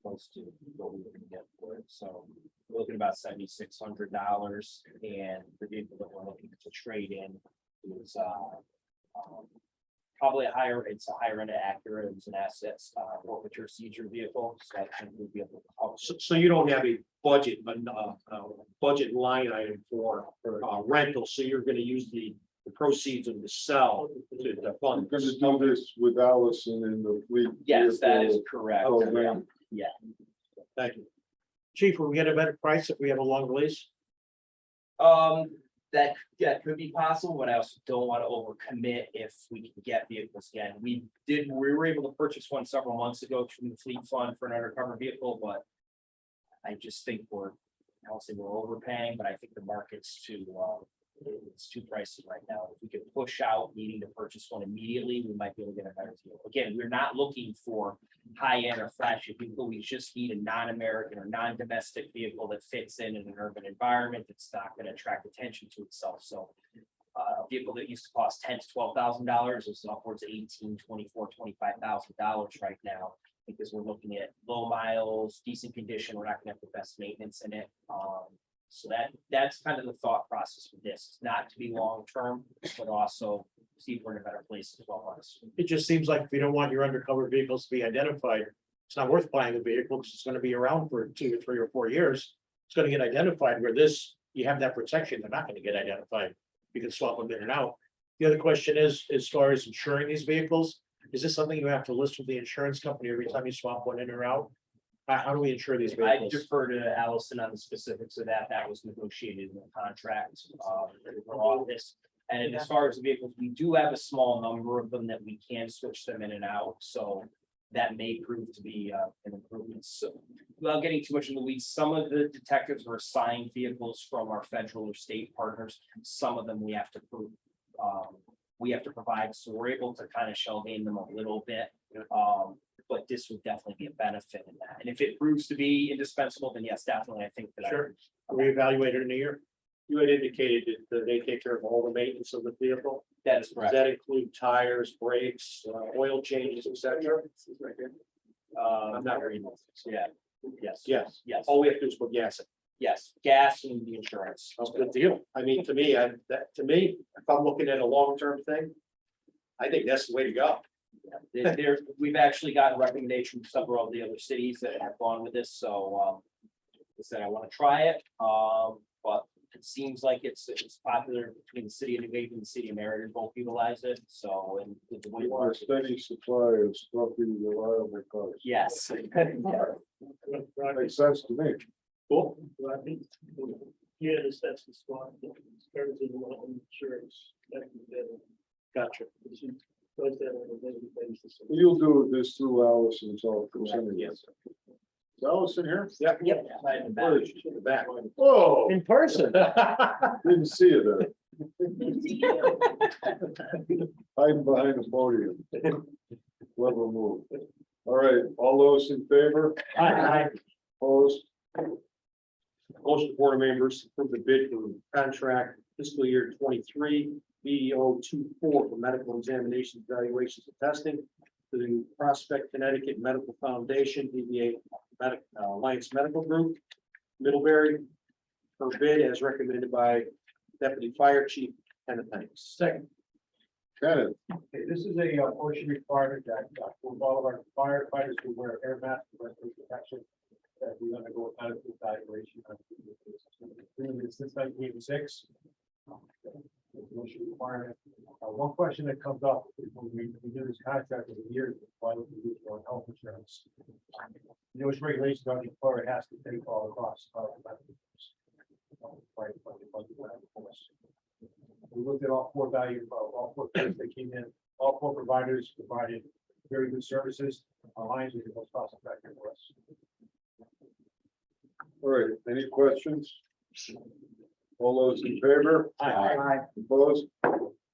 close to what we were gonna get for it. So we're looking about $7,600, and the vehicle that we're looking to trade in is probably it's a higher end of Acura. It's an assets forfeiture seizure vehicle, so I think we'll be able to cover. So you don't have a budget, budget line item for rental, so you're gonna use the proceeds of the sell to fund. We're gonna do this with Allison in the fleet. Yes, that is vehicle correct. program. Yeah. Thank you. Chief, will we get a better price if we have a long lease? That could be possible, but I also don't want to overcommit if we can get vehicles again. We were able to purchase one several months ago from the fleet fund for an undercover vehicle, but I just think I don't say we're overpaying, but I think the market's it's too pricey right now. If we could push out needing to purchase one immediately, we might be able to get a better deal. Again, we're not looking for high-end or flashy vehicle. We just need a non-American or non-domestic vehicle that fits in an urban environment that's not going to attract attention to itself. So a vehicle that used to cost $10,000 to $12,000 is upwards of $18,000, $24,000, $25,000 right now, because we're looking at low miles, decent condition. We're not going to have the best maintenance in it. So that's kind of the thought process with this. It's not to be long-term, but also see if we're in a better place as well. It just seems like if you don't want your undercover vehicles to be identified, it's not worth buying a vehicle because it's gonna be around for 2 or 3 or 4 years. It's gonna get identified, where this, you have that protection, they're not gonna get identified. You can swap them in and out. The other question is, as far as insuring these vehicles, is this something you have to list with the insurance company every time you swap one in or out? How do we insure these I vehicles? defer to Allison on the specifics of that. That was negotiated in the contract for office. And as far as the vehicles, we do have a small number of them that we can switch them in and out. So that may prove to be an improvement. So without getting too much in the weeds, some of the detectives are assigned vehicles from our federal or state partners. Some of them we have to prove. We have to provide, so we're able to kind of shelve-in them a little bit. But this would definitely be a benefit in that. And if it proves to be indispensable, then yes, definitely, I think that. Sure. We evaluate it in a year. You had indicated that they take care of all the maintenance of the vehicle. That is Does correct. that include tires, brakes, oil changes, etc.? I'm not reading this, yeah. Yes. Yes. Yes, All we have to do is put gas in. yes, gas and the insurance. That's a good deal. I mean, to me, if I'm looking at a long-term thing, I think that's the way to go. We've actually gotten recommendation from several of the other cities that have gone with this, so, I said I want to try it, but it seems like it's popular between the city of New Haven and the city of Meriden, both utilize it, so, and with the way We it want a works. steady supply of stuffy, reliable cars. Yes. Makes sense to me. Cool. Well, I think, yeah, that's the spot, starts in the insurance. Gotcha. Does that on a daily basis. You'll do this through Allison's office. anyway. Yes. Is Allison here? Yeah. Yep. I have the back. Where is she? In the back. Whoa, In person. didn't see you there. Hiding behind the podium. Clever move. All right, all those in favor? Aye. Opposed? Motion to board of members approve the bid for contract fiscal year 23 BO 24 for medical examinations, evaluations, and testing to the Prospect Connecticut Medical Foundation, DBA Alliance Medical Group, Middlebury, for bid as recommended by Deputy Fire Chief Kenneth Hanks. Second, Kenneth, okay, this is a portion requirement that for all of our firefighters who wear air masks for respiratory protection, that we undergo a medical evaluation. Since 1986. Motion requirement. One question that comes up when we do this contract every year, is why don't we do it on health insurance? The U.S. regulations on the employer has to pay for all the costs of the medical. We looked at all four values, all four things that came in, all four providers provided very good services. Alliance is the most cost effective for us. all right, any questions? All those in favor? Aye. Opposed?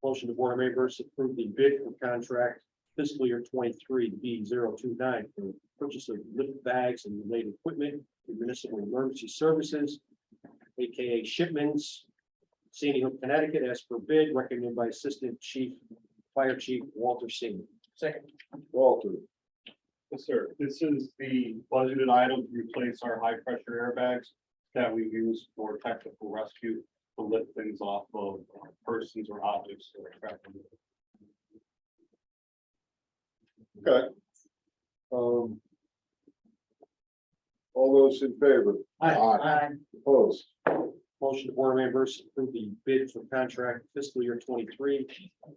Motion to board of members approve the bid for contract fiscal year 23 B029 for purchase of lift bags and related equipment for municipal emergency services, AKA shipments, Sandy Hook, Connecticut, as per bid, recommended by Assistant Chief Fire Chief Walter Singh. Second. Walter, Yes, sir. This is the budgeted item to replace our high pressure airbags that we use for technical rescue to lift things off of persons or objects that are trapped. okay. All those in favor? Aye. Opposed? Motion to board of members approve the bid for contract fiscal year 23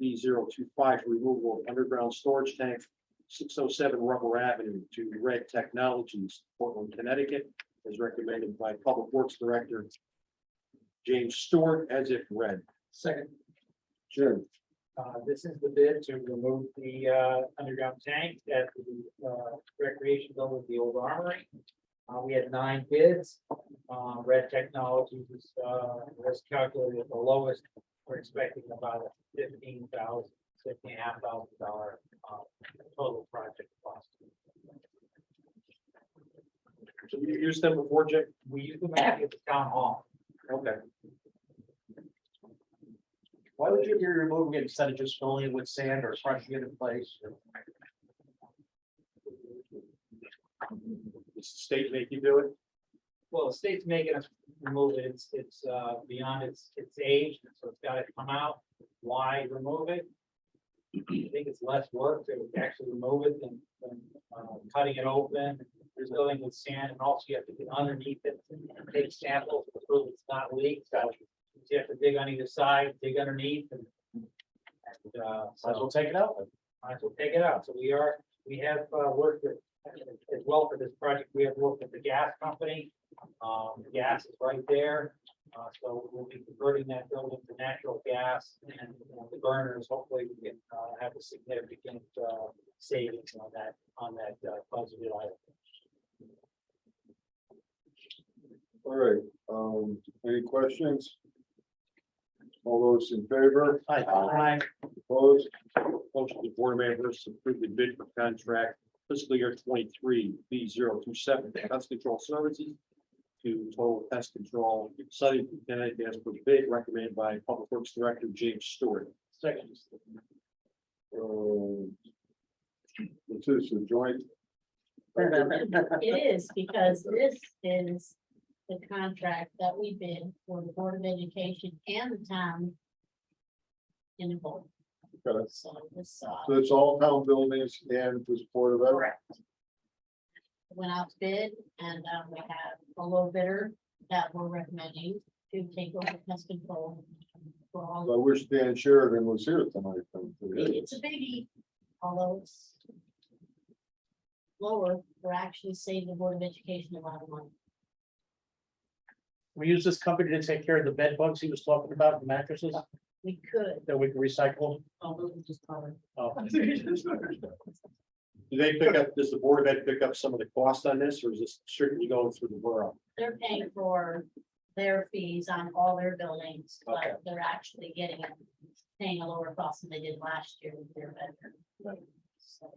B025 for removal of underground storage tank 607 Rubber Avenue to Red Technologies, Portland, Connecticut, as recommended by Public Works Director James Stewart, as if read. Second. Jim, This is the bid to remove the underground tank at the recreation building, the old armory. We had 9 bids. Red Technologies was calculated at the lowest. We're expecting about $15,500 total project cost. So you used them before, Jim? We used them at the town hall. Okay. Why would you be removing it instead of just filling it with sand or crushing it in place? Does the state make you do it? Well, the state's making us remove it. It's beyond its age, so it's got to come out. Why remove it? I think it's less work to actually remove it than cutting it open. There's filling with sand, and also you have to get underneath it, and take samples to prove it's not leaked. So you have to dig on either side, dig underneath, and Might as well take it out. might as well take it out. So we have worked with, as well for this project, we have worked with the gas company. The gas is right there. So we'll be converting that building to natural gas and the burners, hopefully we can have a significant savings on that budgeted item. all right, any questions? All those in favor? Aye. Opposed? Motion to board of members to approve the bid for contract fiscal year 23 B027 for pest control services to Total Pest Control, Southern Connecticut, as per bid recommended by Public Works Director James Stewart. Second. This is a joint It is, because this is the contract that we bid for the Board of Education and the town in both. Okay. So this, So it's all town buildings and this Board of Ed? correct. Went out to bid, and we have a low bidder that we're recommending to take over pest control. For all So I wish Dan Sheridan was here tonight. It's a biggie, although it's lower, we're actually saving the Board of Education a lot of money. We use this company to take care of the bed bugs he was talking about, the mattresses, We could, that we can recycle. although we just covered. Oh, Do they pick up, does the Board of Ed pick up some of the cost on this, or is this strictly going through the borough? They're paying for their fees on all their buildings, Okay. but they're actually paying a lower cost than they did last year with their vendor. So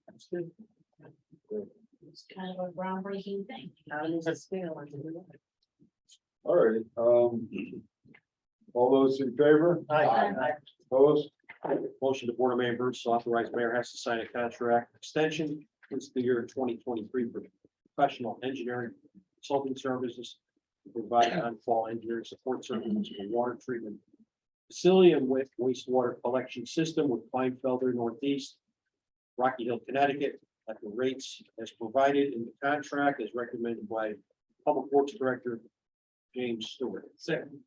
that's good. it's kind of a groundbreaking thing. All right, all those in favor? Aye. Opposed? Motion to Board of Members to authorize mayor has to sign a contract extension since the year 2023 for professional engineering consulting services to provide on-fall engineering support services for water treatment facility and wastewater collection system with Kleinfelder Northeast, Rocky Hill, Connecticut, at the rates as provided in the contract as recommended by Public Works Director James Stewart. Second.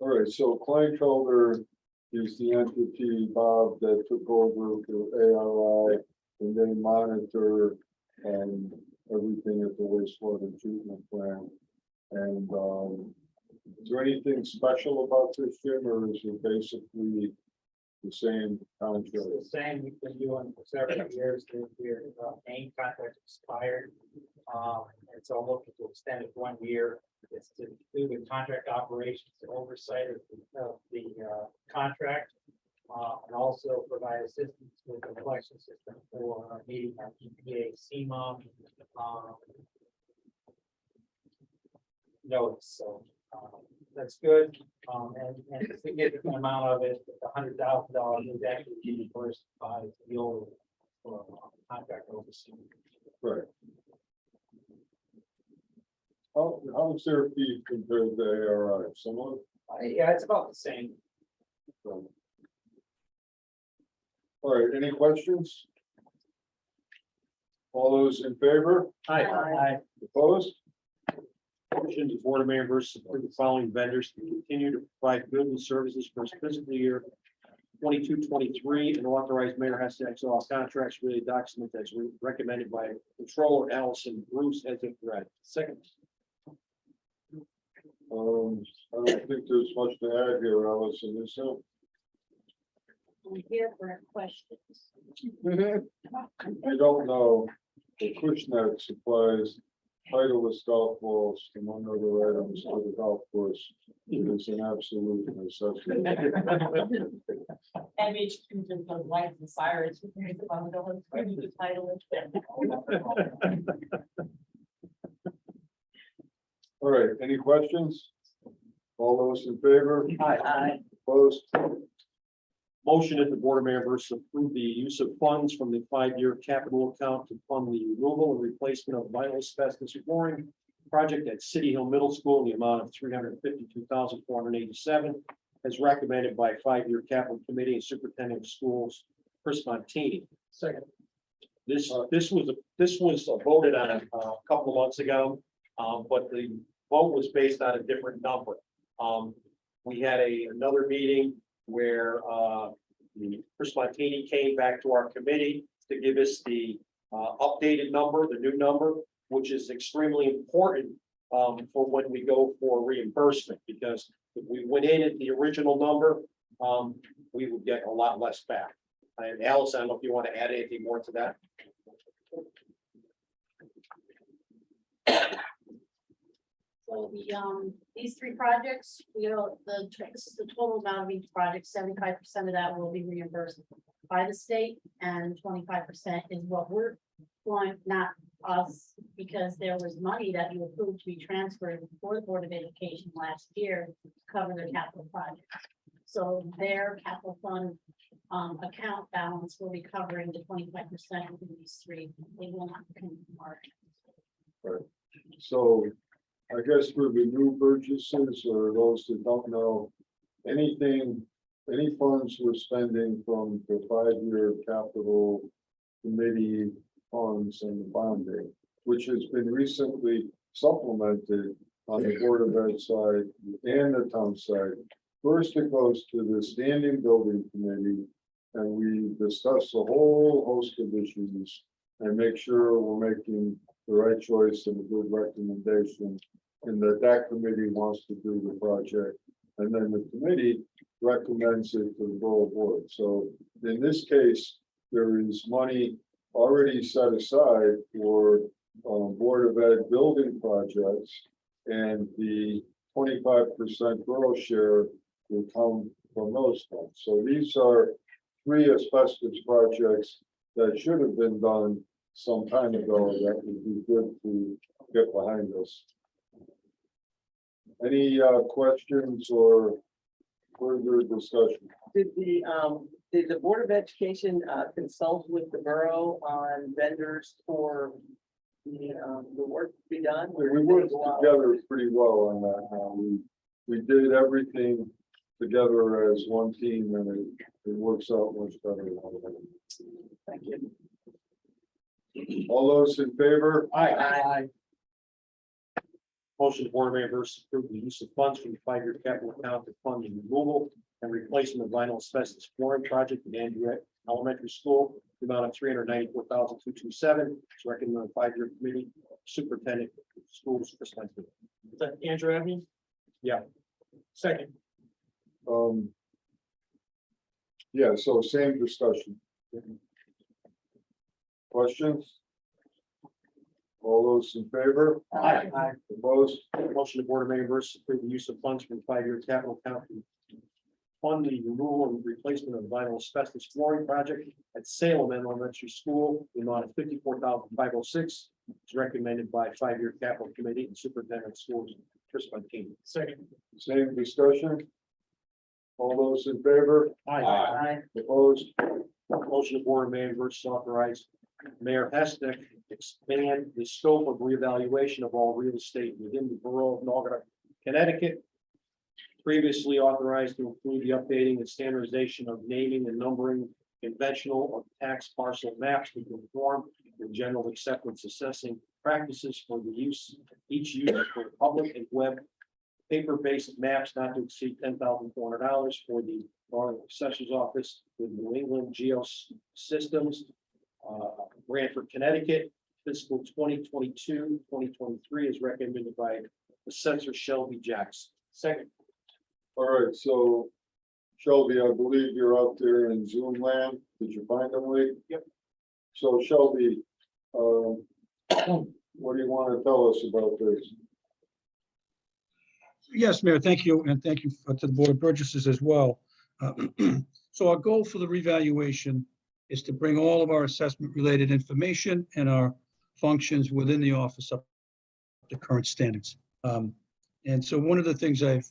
All right, so Kleinfelder is the entity, Bob, that took over for ARI, and they monitor everything at the wastewater treatment plant. And is there anything special about this, Jim, or is it basically the same contract? The same, we've been doing for several years, their main contract expired. And so I'm looking to extend it 1 year. It's to do the contract operations and oversight of the contract. And also provide assistance with the collection system for meeting our EPA CMOM notes, so that's good. And a significant amount of it, $100,000 is actually reimbursed by the old contract overseas. Right. How's their fee compared to ARI? Similar? Yeah, it's about the same. All right, any questions? All those in favor? Aye. Opposed? Motion to Board of Members to approve the following vendors to continue to provide goods and services for fiscal year 22-23, and authorize mayor has to execute all contracts related documents as recommended by Controller Allison Bruce as it read. Second. I don't think there's much to add here, Allison, is there? I'm here for questions. I don't know, the Cushnet supplies Titleist golf balls among other items for the golf course. It is an absolute necessity. MH can just the lights and sirens. The title is. All right, any questions? All those in favor? Aye. Opposed? Motion that the Board of Members approve the use of funds from the 5-year capital account to fund the removal and replacement of vinyl asbestos flooring project at City Hill Middle School in the amount of $352,487, as recommended by 5-year capital committee and superintendent of schools, Chris Montini. Second. This was voted on a couple of months ago, but the vote was based on a different number. We had another meeting where the Chris Montini came back to our committee to give us the updated number, the new number, which is extremely important for when we go for reimbursement, because if we went in at the original number, we would get a lot less back. And Alice, I don't know if you want to add anything more to that. So these three projects, this is the total amount of each project, 75% of that will be reimbursed by the state, and 25% is what we're going, not us, because there was money that you approved to be transferred for the Board of Education last year to cover their capital projects. So their capital fund account balance will be covering the 25% of these three. They will not become marked. So I guess for the new Burgesses or those that don't know, anything, any funds we're spending from the 5-year capital committee funds and the bonding, which has been recently supplemented on the Board of Ed side and the town side. First, it goes to the standing building committee, and we discuss a whole host of issues and make sure we're making the right choice and a good recommendation, and that committee wants to do the project. And then the committee recommends it to the borough board. So in this case, there is money already set aside for Board of Ed building projects, and the 25% borough share will come from those funds. So these are 3 asbestos projects that should have been done some time ago that would be good to get behind us. Any questions or further discussion? Did the Board of Education consult with the borough on vendors for the work to be done? We worked together pretty well on that. We did everything together as one team, and it works out much better. Thank you. All those in favor? Aye. Motion, the Board of Members approve the use of funds from the 5-year capital account to fund the removal and replacement of vinyl asbestos flooring project at Andrew Elementary School, the amount of $394,227. It's recommended by 5-year committee, superintendent, schools, respectively. Is that Andrew Avenue? Yeah. Second. Yeah, so same discussion. Questions? All those in favor? Aye. Opposed? Motion, the Board of Members approve the use of funds from the 5-year capital account to fund the removal and replacement of vinyl asbestos flooring project at Salem Elementary School, the amount of $54,506. Is recommended by 5-year capital committee and superintendent of schools, Chris Martini. Second. Same discussion? All those in favor? Aye. Opposed? Motion, the Board of Members authorize Mayor Hestick expand the scope of reevaluation of all real estate within the borough of Naugatuck, Connecticut. Previously authorized to include the updating and standardization of naming and numbering conventional or tax parcel maps to conform with general acceptance assessing practices for the use, each user for public and web paper-based maps not to exceed $10,400 for the Assessor's Office with New England Geosystems, Branford, Connecticut, fiscal 2022-2023 is recommended by Assessor Shelby Jackson. Second. All right, so Shelby, I believe you're out there in Zoom land. Did you find them, Lee? Yep. So Shelby, what do you want to tell us about this? Yes, Mayor, thank you, and thank you to the Board of Burgesses as well. So our goal for the revaluation is to bring all of our assessment-related information and our functions within the office up to current standards. And so one of the things I've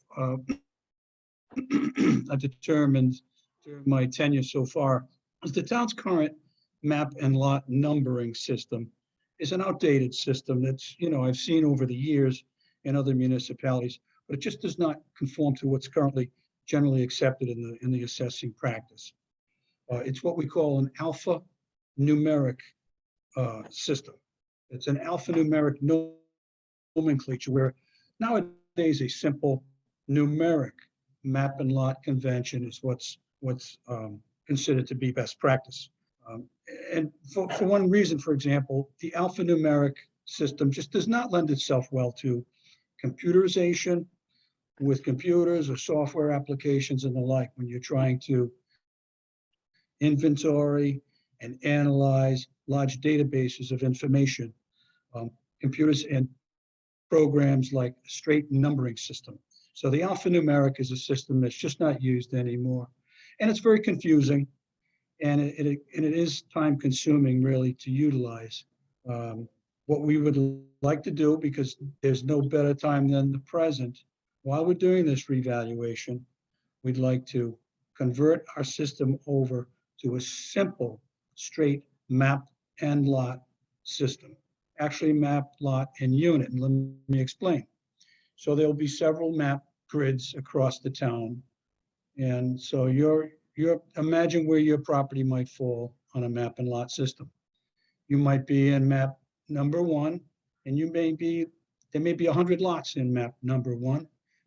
determined during my tenure so far is the town's current map and lot numbering system is an outdated system that's, I've seen over the years in other municipalities, but it just does not conform to what's currently generally accepted in the assessing practice. It's what we call an alphanumeric system. It's an alphanumeric nomenclature where nowadays a simple numeric map and lot convention is what's considered to be best practice. And for one reason, for example, the alphanumeric system just does not lend itself well to computerization with computers or software applications and the like when you're trying to inventory and analyze large databases of information. Computers and programs like straight numbering system. So the alphanumeric is a system that's just not used anymore. And it's very confusing. And it is time consuming really to utilize. What we would like to do, because there's no better time than the present, while we're doing this revaluation, we'd like to convert our system over to a simple, straight map and lot system. Actually map, lot, and unit, and let me explain. So there'll be several map grids across the town. And so imagine where your property might fall on a map and lot system. You might be in map number 1, and there may be 100 lots in map number 1,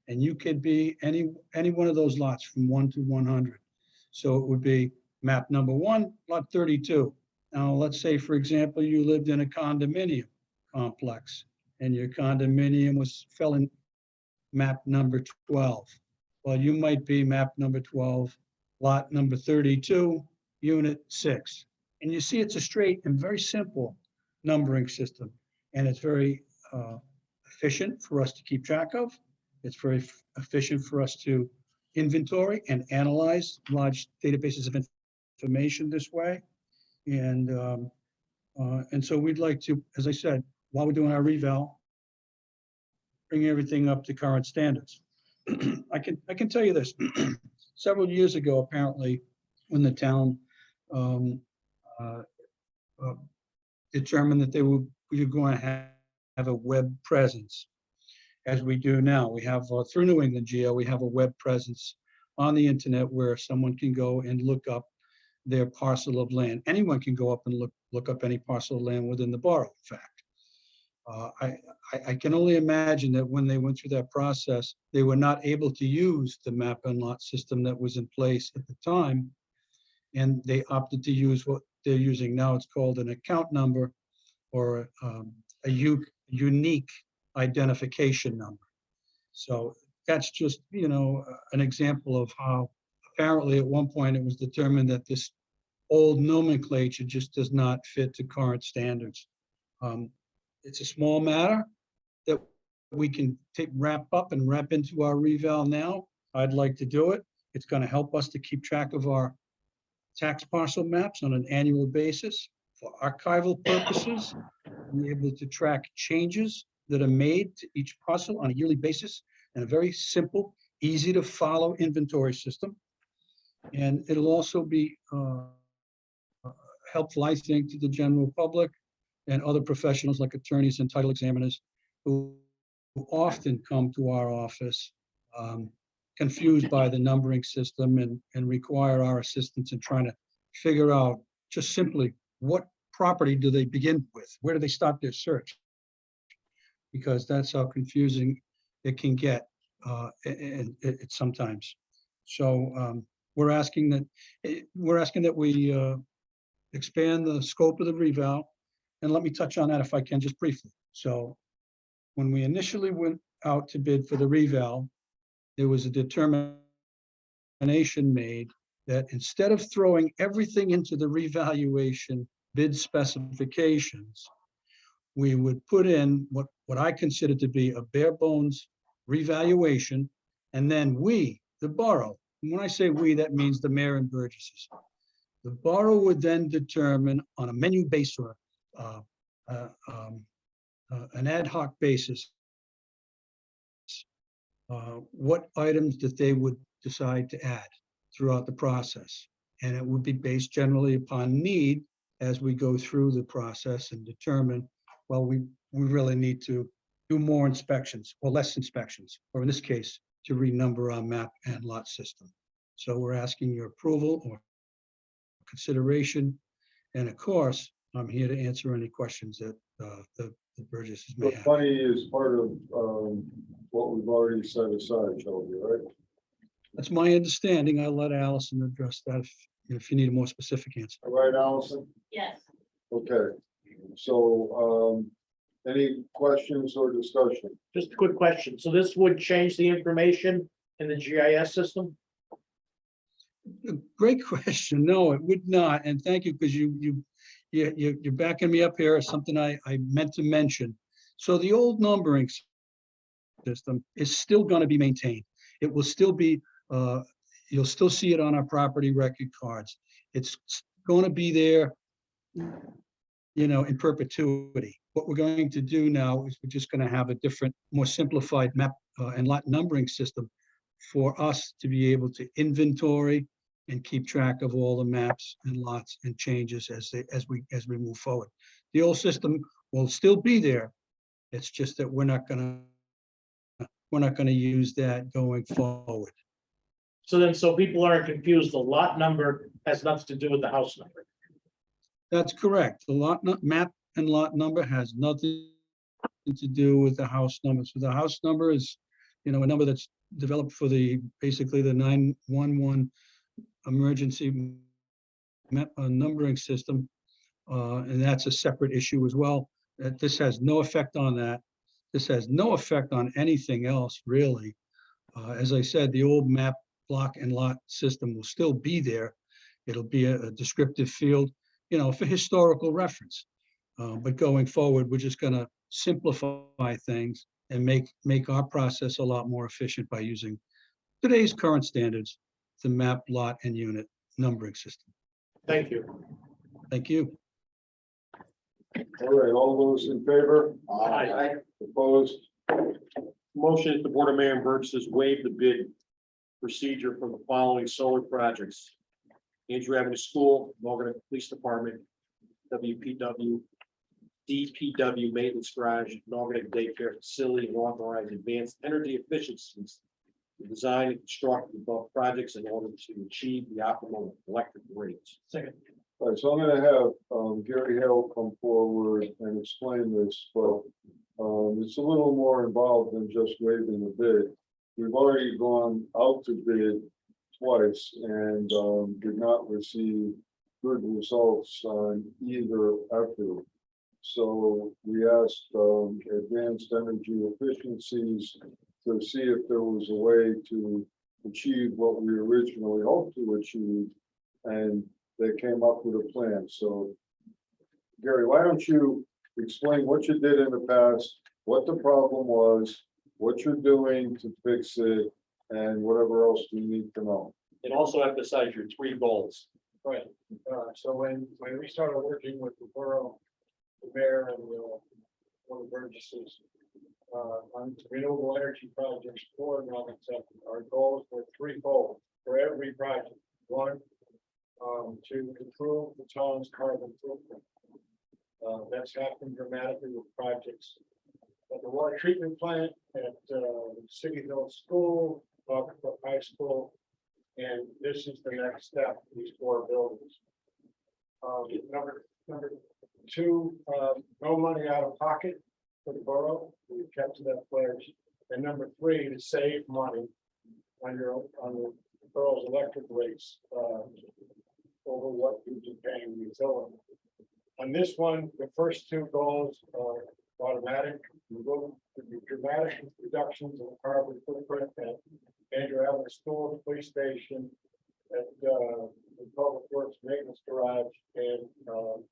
and you could be any one of those lots from 1 to 100. So it would be map number 1, lot 32. Now, let's say, for example, you lived in a condominium complex, and your condominium fell in map number 12. Well, you might be map number 12, lot number 32, unit 6. And you see, it's a straight and very simple numbering system, and it's very efficient for us to keep track of. It's very efficient for us to inventory and analyze large databases of information this way. And so we'd like to, as I said, while we're doing our reval, bring everything up to current standards. I can tell you this. Several years ago, apparently, when the town determined that we were going to have a web presence, as we do now. We have, through New England Geo, we have a web presence on the internet where someone can go and look up their parcel of land. Anyone can go up and look up any parcel of land within the borough, in fact. I can only imagine that when they went through that process, they were not able to use the map and lot system that was in place at the time. And they opted to use what they're using now. It's called an account number or a unique identification number. So that's just, an example of how apparently at one point it was determined that this old nomenclature just does not fit to current standards. It's a small matter that we can wrap up and wrap into our reval now. I'd like to do it. It's going to help us to keep track of our tax parcel maps on an annual basis for archival purposes. Be able to track changes that are made to each parcel on a yearly basis in a very simple, easy to follow inventory system. And it'll also be helpful, I think, to the general public and other professionals like attorneys and title examiners who often come to our office confused by the numbering system and require our assistance in trying to figure out just simply what property do they begin with? Where do they start their search? Because that's how confusing it can get it sometimes. So we're asking that we expand the scope of the reval. And let me touch on that if I can, just briefly. So when we initially went out to bid for the reval, there was a determination made that instead of throwing everything into the revaluation bid specifications, we would put in what I consider to be a bare bones revaluation. And then we, the borough, and when I say we, that means the mayor and Burgesses. The borough would then determine on a menu basis or an ad hoc basis what items that they would decide to add throughout the process. And it would be based generally upon need as we go through the process and determine, well, we really need to do more inspections or less inspections, or in this case, to renumber our map and lot system. So we're asking your approval or consideration. And of course, I'm here to answer any questions that the Burgesses may The have. money is part of what we've already set aside, Shelby, right? That's my understanding. I'll let Allison address that if you need a more specific answer. All right, Allison? Yes. Okay, so any questions or discussion? Just a quick question. So this would change the information in the GIS system? Great question. No, it would not. And thank you, because you're backing me up here. Something I meant to mention. So the old numbering system is still going to be maintained. It will still be, you'll still see it on our property record cards. It's going to be there, in perpetuity. What we're going to do now is we're just going to have a different, more simplified map and lot numbering system for us to be able to inventory and keep track of all the maps and lots and changes as we move forward. The old system will still be there. It's just that we're not gonna use that going forward. So people aren't confused, the lot number has nothing to do with the house number. That's correct. The map and lot number has nothing to do with the house number. So the house number is, a number that's developed for basically the 911 emergency numbering system. And that's a separate issue as well. This has no effect on that. This has no effect on anything else, really. As I said, the old map, block and lot system will still be there. It'll be a descriptive field, for historical reference. But going forward, we're just gonna simplify things and make our process a lot more efficient by using today's current standards, the map, lot, and unit numbering system. Thank you. Thank you. All right, all those in favor? Aye. Opposed? Motion that the Board of Mayor and Burgesses waive the bid procedure for the following solar projects. Andrew Avenue School, Morgan Police Department, WPW, DPW Maintenance Garage, Morgan Daycare Facility, and authorize advanced energy efficiencies to design and construct the above projects in order to achieve the optimal electric rates. Second. All right, so I'm gonna have Gary Hale come forward and explain this, but it's a little more involved than just waiving the bid. We've already gone out to bid twice and did not receive good results on either effort. So we asked Advanced Energy Efficiencies to see if there was a way to achieve what we originally hoped to achieve, and they came up with a plan. So Gary, why don't you explain what you did in the past, what the problem was, what you're doing to fix it, and whatever else you need to know. And also emphasize your 3 goals. Right, so when we started working with the borough, the mayor and one of the Burgesses, on renewable energy projects for Northampton, our goals were threefold for every project. One, to improve the town's carbon footprint. That's happened dramatically with projects at the water treatment plant, at City Hill School, Buckfoot High School, and this is the next step, these 4 buildings. Number 2, no money out of pocket for the borough. We kept to that pledge. And number 3, to save money on the borough's electric rates over what you've been paying the utility. On this one, the first 2 goals are automatic. We will do dramatic reductions in carbon footprint at Andrew Avenue School, the police station, at the Public Works Maintenance Garage, and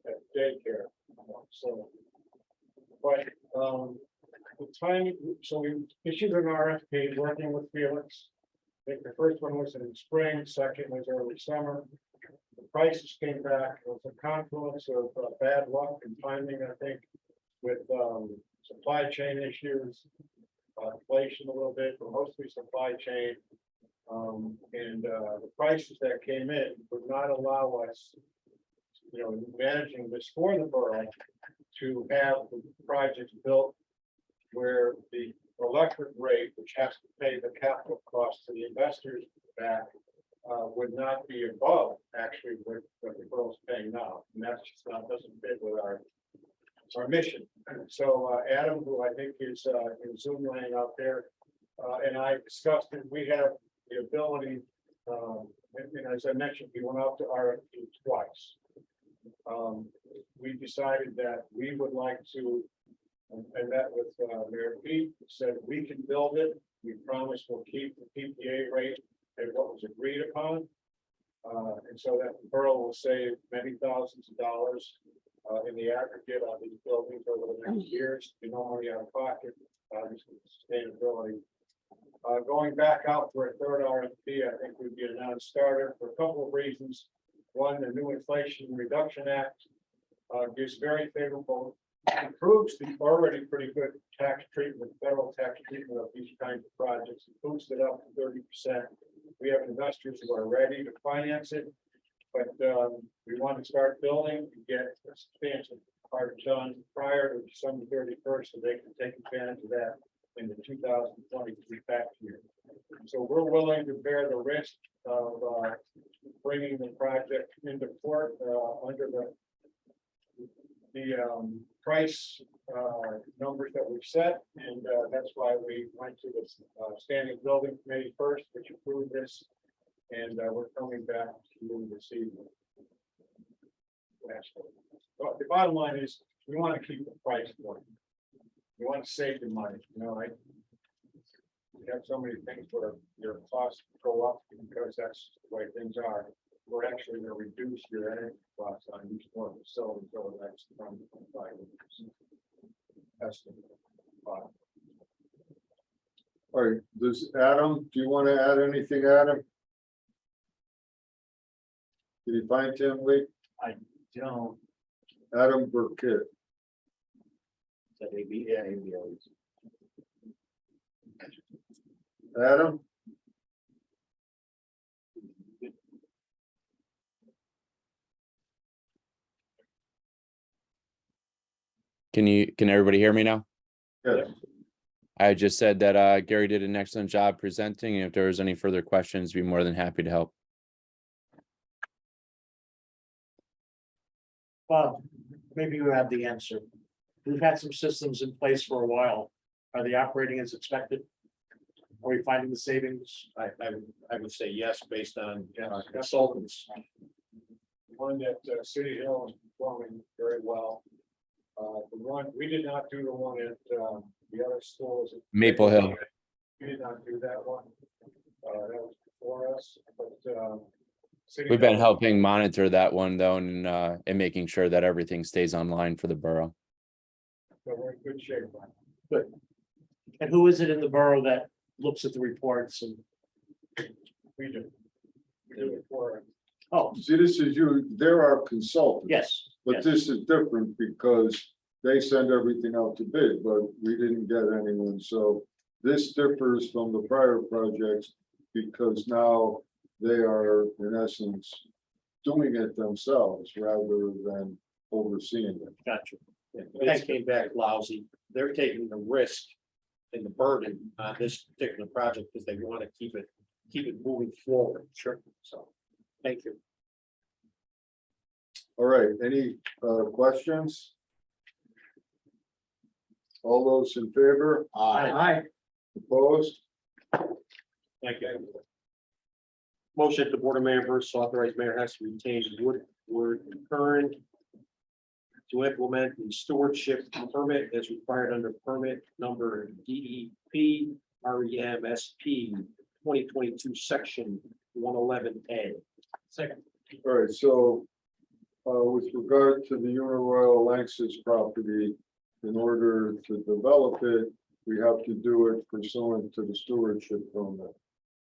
at daycare. So, but the timing, so we issued an RFP working with Felix. I think the first one was in spring, second was early summer. The prices came back. It was a confluence of bad luck and timing, I think, with supply chain issues, inflation a little bit, but mostly supply chain. And the prices that came in would not allow us, managing this for the borough, to have the projects built where the electric rate, which has to pay the capital cost to the investors back, would not be above actually what the borough's paying now. And that's just doesn't fit with our mission. So Adam, who I think is in Zoom land out there, and I discussed it. We have the ability, and as I mentioned, we went out to RFP twice. We decided that we would like to, and that with Mayor Pete, said we can build it. We promise we'll keep the PPA rate at what was agreed upon. And so that the borough will save many thousands of dollars in the aggregate on these buildings over the next years. No money out of pocket, obviously sustainability. Going back out for a 3rd RFP, I think would be a non-starter for a couple of reasons. One, the new Inflation Reduction Act gives very favorable, improves the already pretty good tax treatment, federal tax treatment of these kinds of projects. It boosts it up to 30%. We have investors who are ready to finance it. But we want to start building and get a substantial part done prior to December 31st, so they can take advantage of that in the 2023 tax year. So we're willing to bear the risk of bringing the project into port under the price numbers that we've set, and that's why we went to the standing building committee first, which approved this, and we're coming back to you this evening. But the bottom line is, we want to keep the price low. We want to save the money, we have so many things where your costs go up because that's the way things are. We're actually going to reduce your energy costs on each one facility, so that's from 5. Estimate. All right, does Adam, do you want to add anything, Adam? Did you find Tim Lee? don't. Adam Burkett. That ABA. Adam? Can everybody hear me now? Yes. I just said that Gary did an excellent job presenting, and if there was any further questions, be more than happy to help. Bob, maybe you have the answer. We've had some systems in place for a while. Are they operating as expected? Are we finding the savings? I would say yes, based on consultants. One that City Hill is performing very well. The one, we did not do the one at the other stores. Maple Hill. We did not do that one. That was before us, but. City We've been Hill- helping monitor that one though, and making sure that everything stays online for the borough. So we're in good shape. And who is it in the borough that looks at the reports and, We do. We do it for. oh, See, this is there are consultants. yes, But yes. this is different because they send everything out to bid, but we didn't get anyone, so this differs from the prior projects because now they are in essence doing it themselves rather than overseeing it. Gotcha. Bids came back lousy. They're taking the risk and the burden on this particular project because they want to keep it moving forward. Sure. So, thank you. All right, any questions? All those in favor, Aye. opposed? Thank you. Motion to Board of Members to authorize Mayor Hess to retain Woodward and Kern to implement the stewardship permit as required under permit number DEP REMSP 2022 section 111A. Second. All right, so with regard to the Uniroyal Lanxess property, in order to develop it, we have to do it pursuant to the stewardship permit.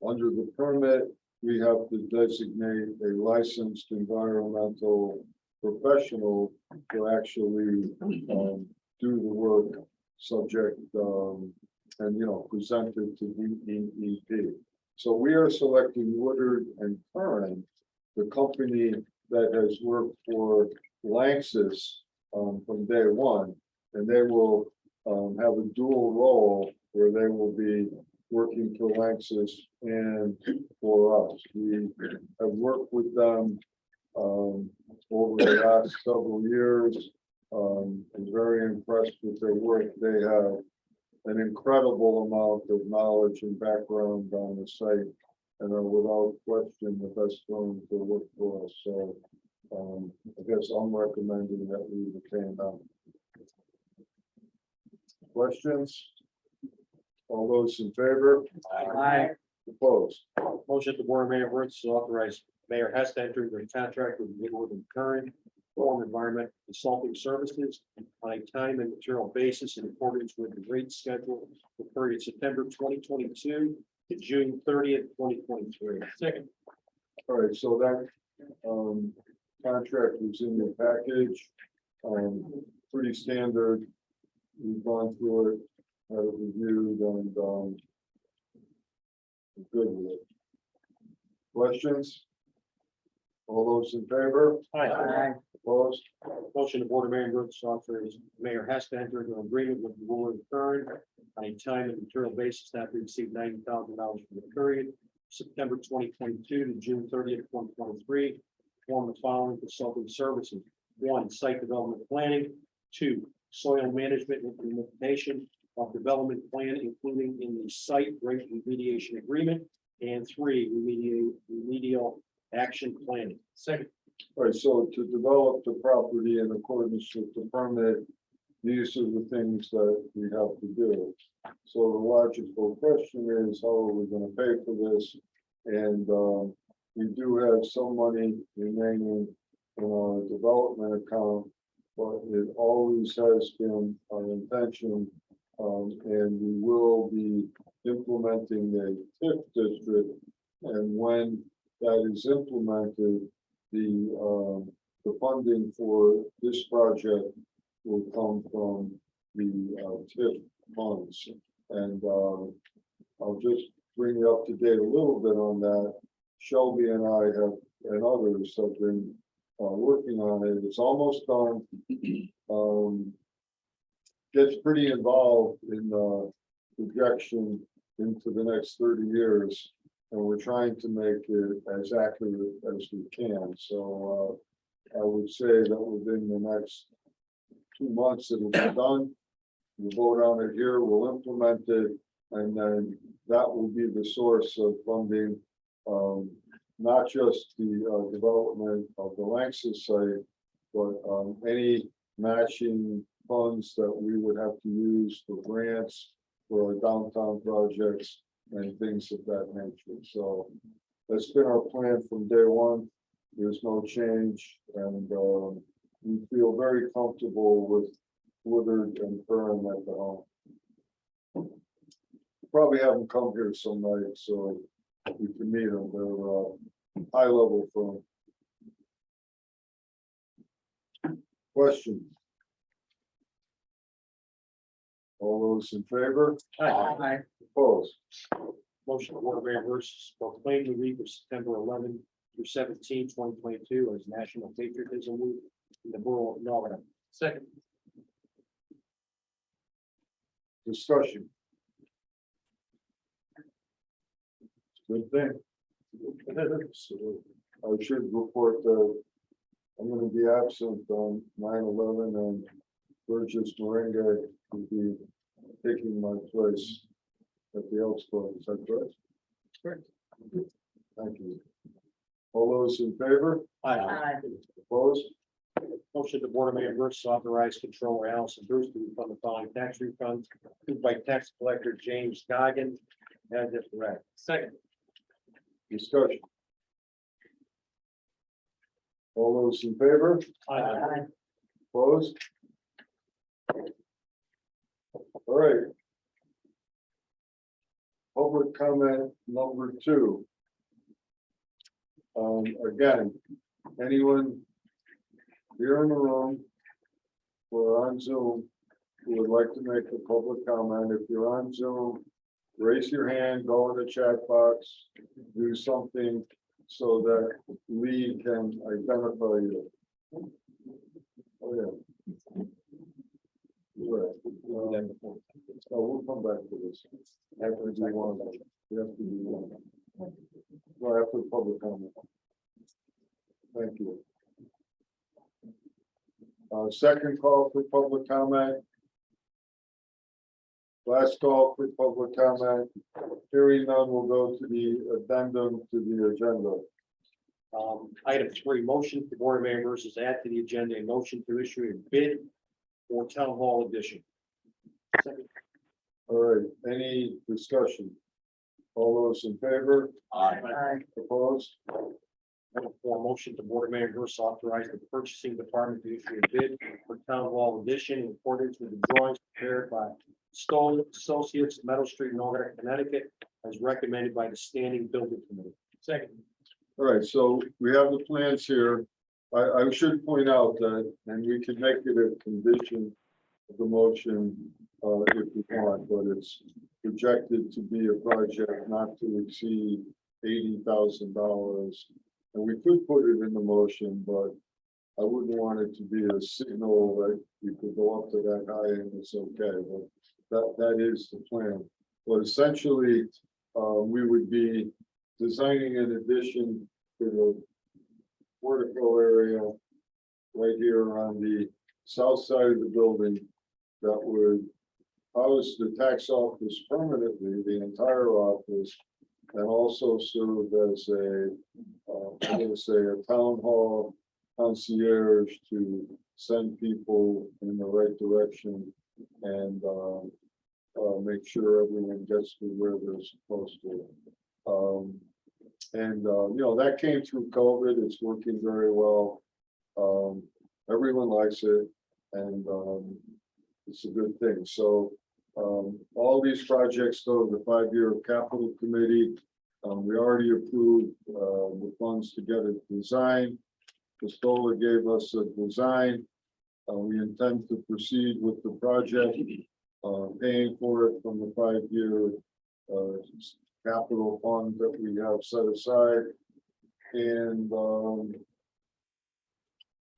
Under the permit, we have to designate a licensed environmental professional to actually do the work subject and present it to DEP. So we are selecting Woodard and Curran, the company that has worked for Lanxess from day one, and they will have a dual role where they will be working for Lanxess and for us. We have worked with them over the last several years. I'm very impressed with their work. They have an incredible amount of knowledge and background on the site and are without question the best firm to work for us. So I guess I'm recommending that we retain them. Questions? All those in favor? Aye. Opposed? Motion to Board of Members to authorize Mayor Hess to enter into a contract with Woodward and Curran for environment consulting services on a time and material basis in accordance with the rate schedule for period September 2022 to June 30th, 2023. Second. All right, so that contract was in the package. Pretty standard. We've gone through it, had it reviewed, and good with it. Questions? All those in favor? Aye. Opposed? Motion the Board of Mayor and Burgess authorize Mayor has to enter into an agreement with the Board of Current on a time and material basis not to exceed $90,000 for the period September 2022 to June 30th, 2023. Form the following consulting services: 1, site development planning; 2, soil management and implementation of development plan, including in the site rate remediation agreement; and 3, remedial action planning. Second. All right, so to develop the property in accordance with the permit, these are the things that we have to do. So the logical question is, how are we gonna pay for this? And, we do have some money remaining in our development account, but it always has been our intention, and we will be implementing a TIF district. And when that is implemented, the funding for this project will come from the TIF funds. And I'll just bring you up to date a little bit on that. Shelby and I have, and others have been working on it. It's almost done. Gets pretty involved in projection into the next 30 years. And we're trying to make it as accurate as we can. So I would say that within the next 2 months, it'll be done. We'll vote on it here, we'll implement it, and then that will be the source of funding, not just the development of the Lanxess site, but any matching funds that we would have to use for grants for our downtown projects and things of that nature. So that's been our plan from day one. There's no change, and we feel very comfortable with Woodard and Fern at the home. Probably have them come here some night so we can meet them. They're high level firm. Questions? All those in favor? Aye. Opposed? Motion the Board of Mayor and Burgess proclaim the week of September 11 through 17, 2022 as National Patriotism Week in the borough of Norwood. Second. Discussion. Good thing. I should report that I'm gonna be absent on 9/11 and Burgess Moringa will be taking my place at the Elks Club. Is that correct? Correct. Thank you. All those in favor? Aye. Opposed? Motion the Board of Mayor and Burgess authorize Controller Allison Bruce to refund the following tax refunds approved by tax collector James Goggin as if read. Second. Discussion. All those in favor? Aye. Opposed? All right. Public comment number 2. Again, anyone here in the room or on Zoom who would like to make a public comment, if you're on Zoom, raise your hand, go in the chat box, do something so that we can identify you. Oh, yeah. Right. So we'll come back to this. After we do one, we have to do one. Well, after public comment. Thank you. Second call for public comment. Last call for public comment. Hearing none, will go to the addendum to the agenda. Item 3, motion for Board of Mayor versus add to the agenda, a motion to issue a bid for Town Hall addition. Second. All right, any discussion? All those in favor? Aye. Opposed? Item 4, motion to Board of Mayor versus authorize the purchasing department to issue a bid for Town Hall addition in accordance with the drawings prepared by Stone Associates, Meadow Street, Norwood, Connecticut, as recommended by the Standing Building Committee. Second. All right, so we have the plans here. I should point out that, and we can make it a condition of the motion if you want, but it's projected to be a project not to exceed $80,000. And we could put it in the motion, but I wouldn't want it to be a signal that you could go up to that high and it's okay, but that is the plan. But essentially, we would be designing an addition to the portico area right here on the south side of the building that would house the tax office permanently, the entire office, and also serve as I'm gonna say a town hall concierge to send people in the right direction and make sure everyone gets to where they're supposed to. That came through COVID. It's working very well. Everyone likes it, and it's a good thing. So all these projects go to the 5-year capital committee. We already approved the funds to get it designed. Pistola gave us a design. We intend to proceed with the project, paying for it from the 5-year capital fund that we have set aside. And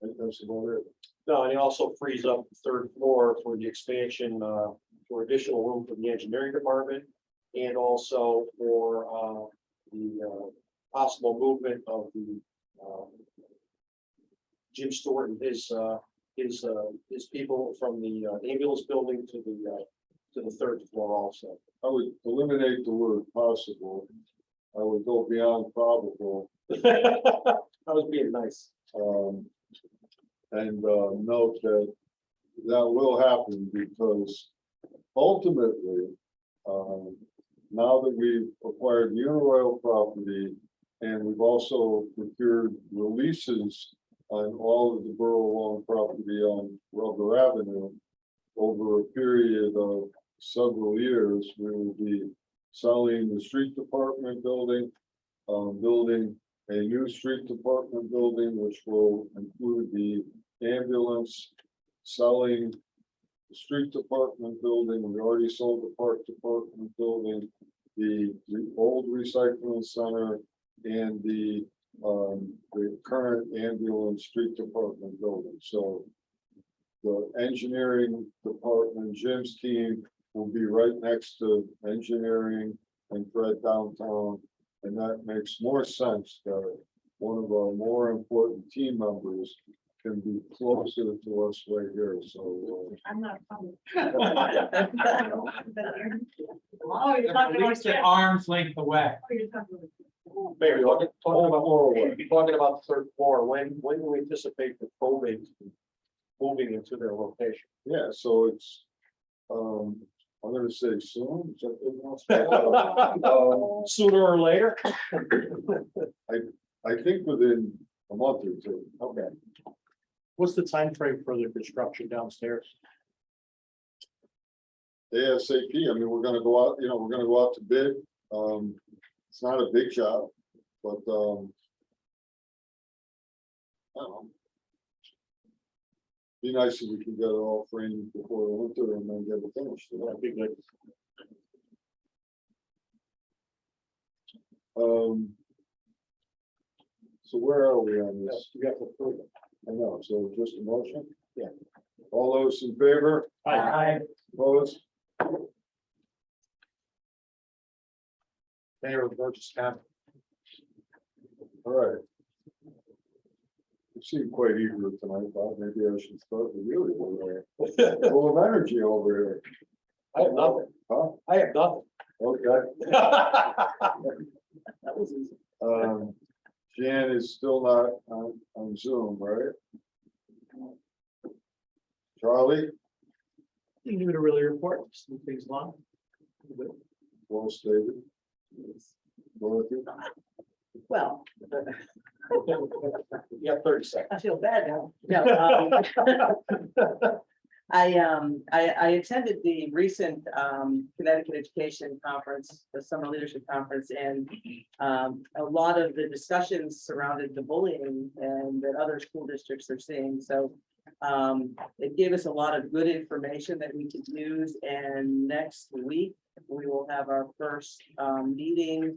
I think that's about it. No, and it also frees up the third floor for the expansion, for additional room for the engineering department. And also for the possible movement of the Jim Stewart and his people from the ambulance building to the third floor also. I would eliminate the word possible. I would go beyond probable. I was being nice. And note that will happen because ultimately, now that we've acquired the Uniroyal property and we've also procured releases on all of the borough-owned property on Rubber Avenue, over a period of several years, we will be selling the street department building, building a new street department building, which will include the ambulance, selling the street department building. We already sold the park department building, the old recycling center, and the current ambulance street department building. So the engineering department, Jim's team, will be right next to engineering and Fred downtown. And that makes more sense that one of our more important team members can be closer to us right here. So I'm not coming. Oh, you're talking about an arm's length away. Mayor, talking about the third floor, when do we anticipate the probate moving into their location? yeah, so it's I'm gonna say soon. Is that good enough? Sooner or later? I think within a month or two. Okay. What's the time frame for the construction downstairs? ASAP. I mean, we're gonna go out, we're gonna go out to bid. It's not a big job, but I don't know. Be nice if we could get it all framed before the winter and then get it finished. That'd be good. So where are we on this? You have to approve it. I know, so just a motion? Yeah. All those in favor? Aye. Opposed? Mayor of Burgess County. All right. You seem quite eager tonight, Bob. Maybe I should start with you. Full of energy over here. I have nothing. Huh? I have nothing. Okay. That was easy. Jan is still not on Zoom, right? Charlie, You can give it a really report, just move things along. well stated. Dorothy? Well, You have 30 seconds. I feel bad now. No, I attended the recent Connecticut Education Conference, the Summer Leadership Conference, and a lot of the discussions surrounded the bullying and that other school districts are seeing. So it gave us a lot of good information that we could use. And next week we will have our first meeting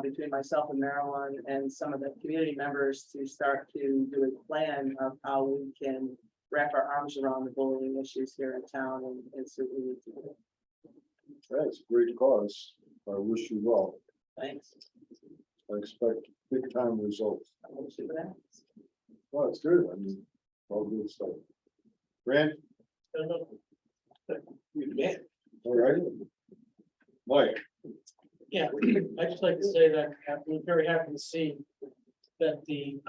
between myself and Marilyn and some of the community members to start to do a plan of how we can wrap our arms around the bullying issues here in town and see what we need to do. That's a great cause. I wish you well. Thanks. I expect big time results. We'll see what happens. Well, it's good. I mean, all good stuff. Grant, all right. Mike, Yeah, I'd just like to say that we're very happy to see that the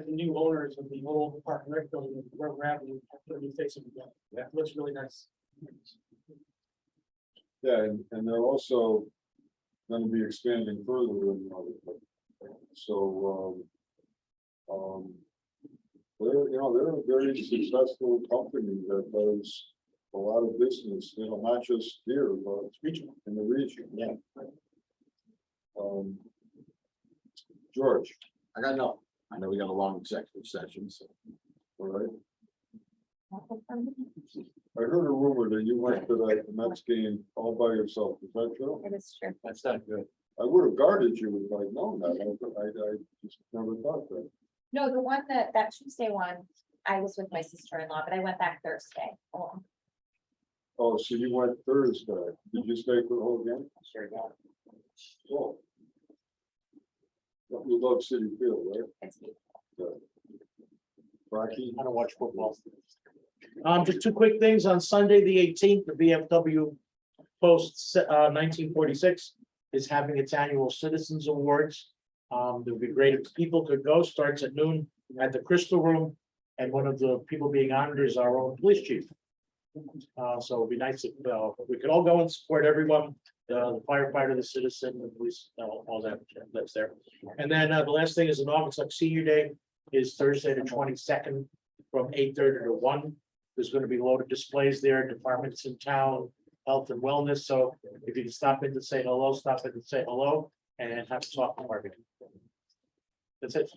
new owners of the old Park and Rec building, Grove Avenue, are going to be facing again. Yeah, looks really nice. yeah, and they're also gonna be expanding further in other places. So, they're a very successful company that does a lot of business, not just here, but in the region. Yeah. George, I got no, I know we got a long executive session, so. all right. I heard a rumor that you went to that Mets game all by yourself. Is that true? It is true. That's not good. I would have guarded you if I'd known that. I just never thought that. No, the one that Tuesday one, I was with my sister-in-law, but I went back Thursday. Oh, Oh, so you went Thursday. Did you stay for the whole game? sure, yeah. Oh. You love City Field, right? It's Rocky? I don't watch football. Just two quick things. On Sunday, the 18th, the VFW Post 1946 is having its annual Citizens Awards. It would be great if people could go. Starts at noon at the Crystal Room, and one of the people being honored is our own police chief. So it'd be nice if we could all go and support everyone, the firefighter, the citizen, the police, all that's there. And then the last thing is an August Senior Day is Thursday the 22nd from 8:30 to 1. There's going to be loaded displays there, departments in town, health and wellness. So if you can stop in to say hello, stop in to say hello and have a talk to Marvin. That's it.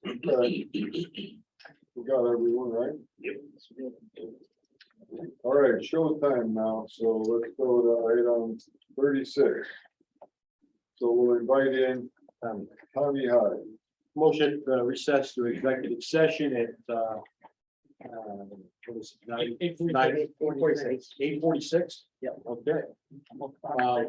Okay. We got everyone, right? Yep. All right, showtime now, so let's go to item 36. So we'll invite in Tommy Hyde. Motion recess to executive session at what is it, 8:46? Yeah, okay.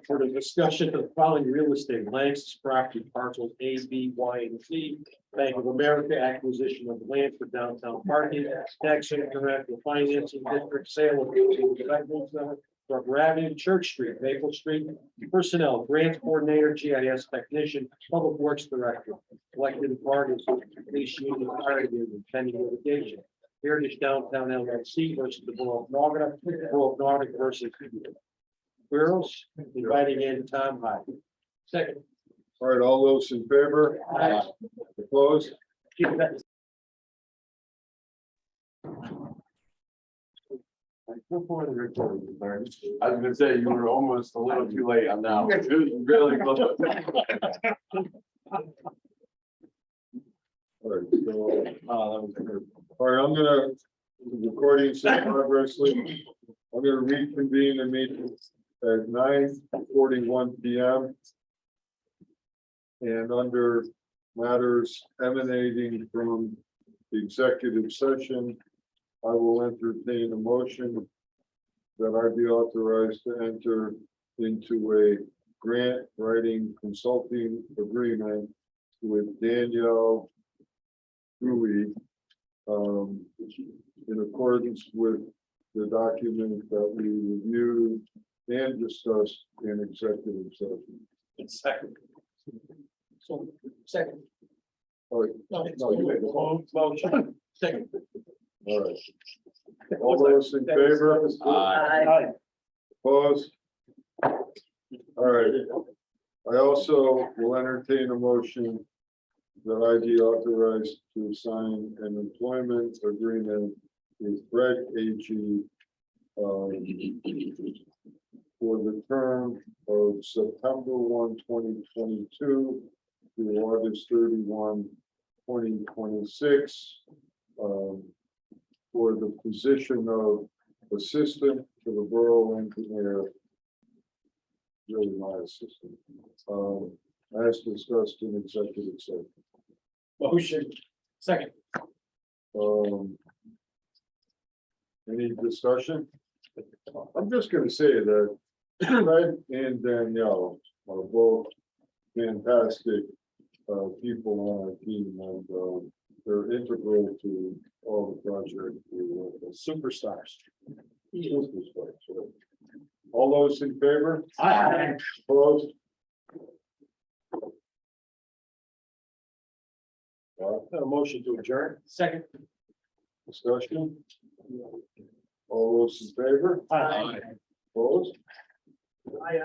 For the discussion of the following real estate lands, property parcels A, B, Y, and Z. Bank of America acquisition of land for downtown parking, tax incremental financing district sale of development center, Burgess Avenue, Church Street, Maple Street, personnel, grants coordinator, GIS technician, public works director, elected parties, police union, fire union, pending litigation. Heritage Downtown LLC versus the Borough of Norwood, Borough of Norwood versus Burgess, inviting in Tom Hyde. Second. All right, all those in favor? Aye. Opposed? Keep that. Before the recording, I was gonna say, you were almost a little too late on that. One. It was really close. All right, so, all right, I'm gonna, the recording says progressively. I'm gonna reconvene the meeting at 9:41 PM. And under matters emanating from the executive session, I will entertain a motion that I be authorized to enter into a grant writing consulting agreement with Danielle Dewey, in accordance with the document that we reviewed and discussed in executive session. Second. So, second. All right, no, you made the Motion. Second. all right. All those in favor? Aye. Opposed? All right. I also will entertain a motion that I be authorized to sign an employment agreement with Greg A.G. For the term of September 1, 2022 through August 31, 2026. For the position of assistant to the borough engineer really my assistant. As discussed in executive session. Motion. Second. Any discussion? I'm just gonna say that Fred and Danielle are both fantastic people on our team, and they're integral to all the projects. We work with. Superstars. Superstars, so. All those in favor? Aye. Opposed? A motion to adjourn. Second. Discussion? All those in favor? Aye. Opposed? Aye.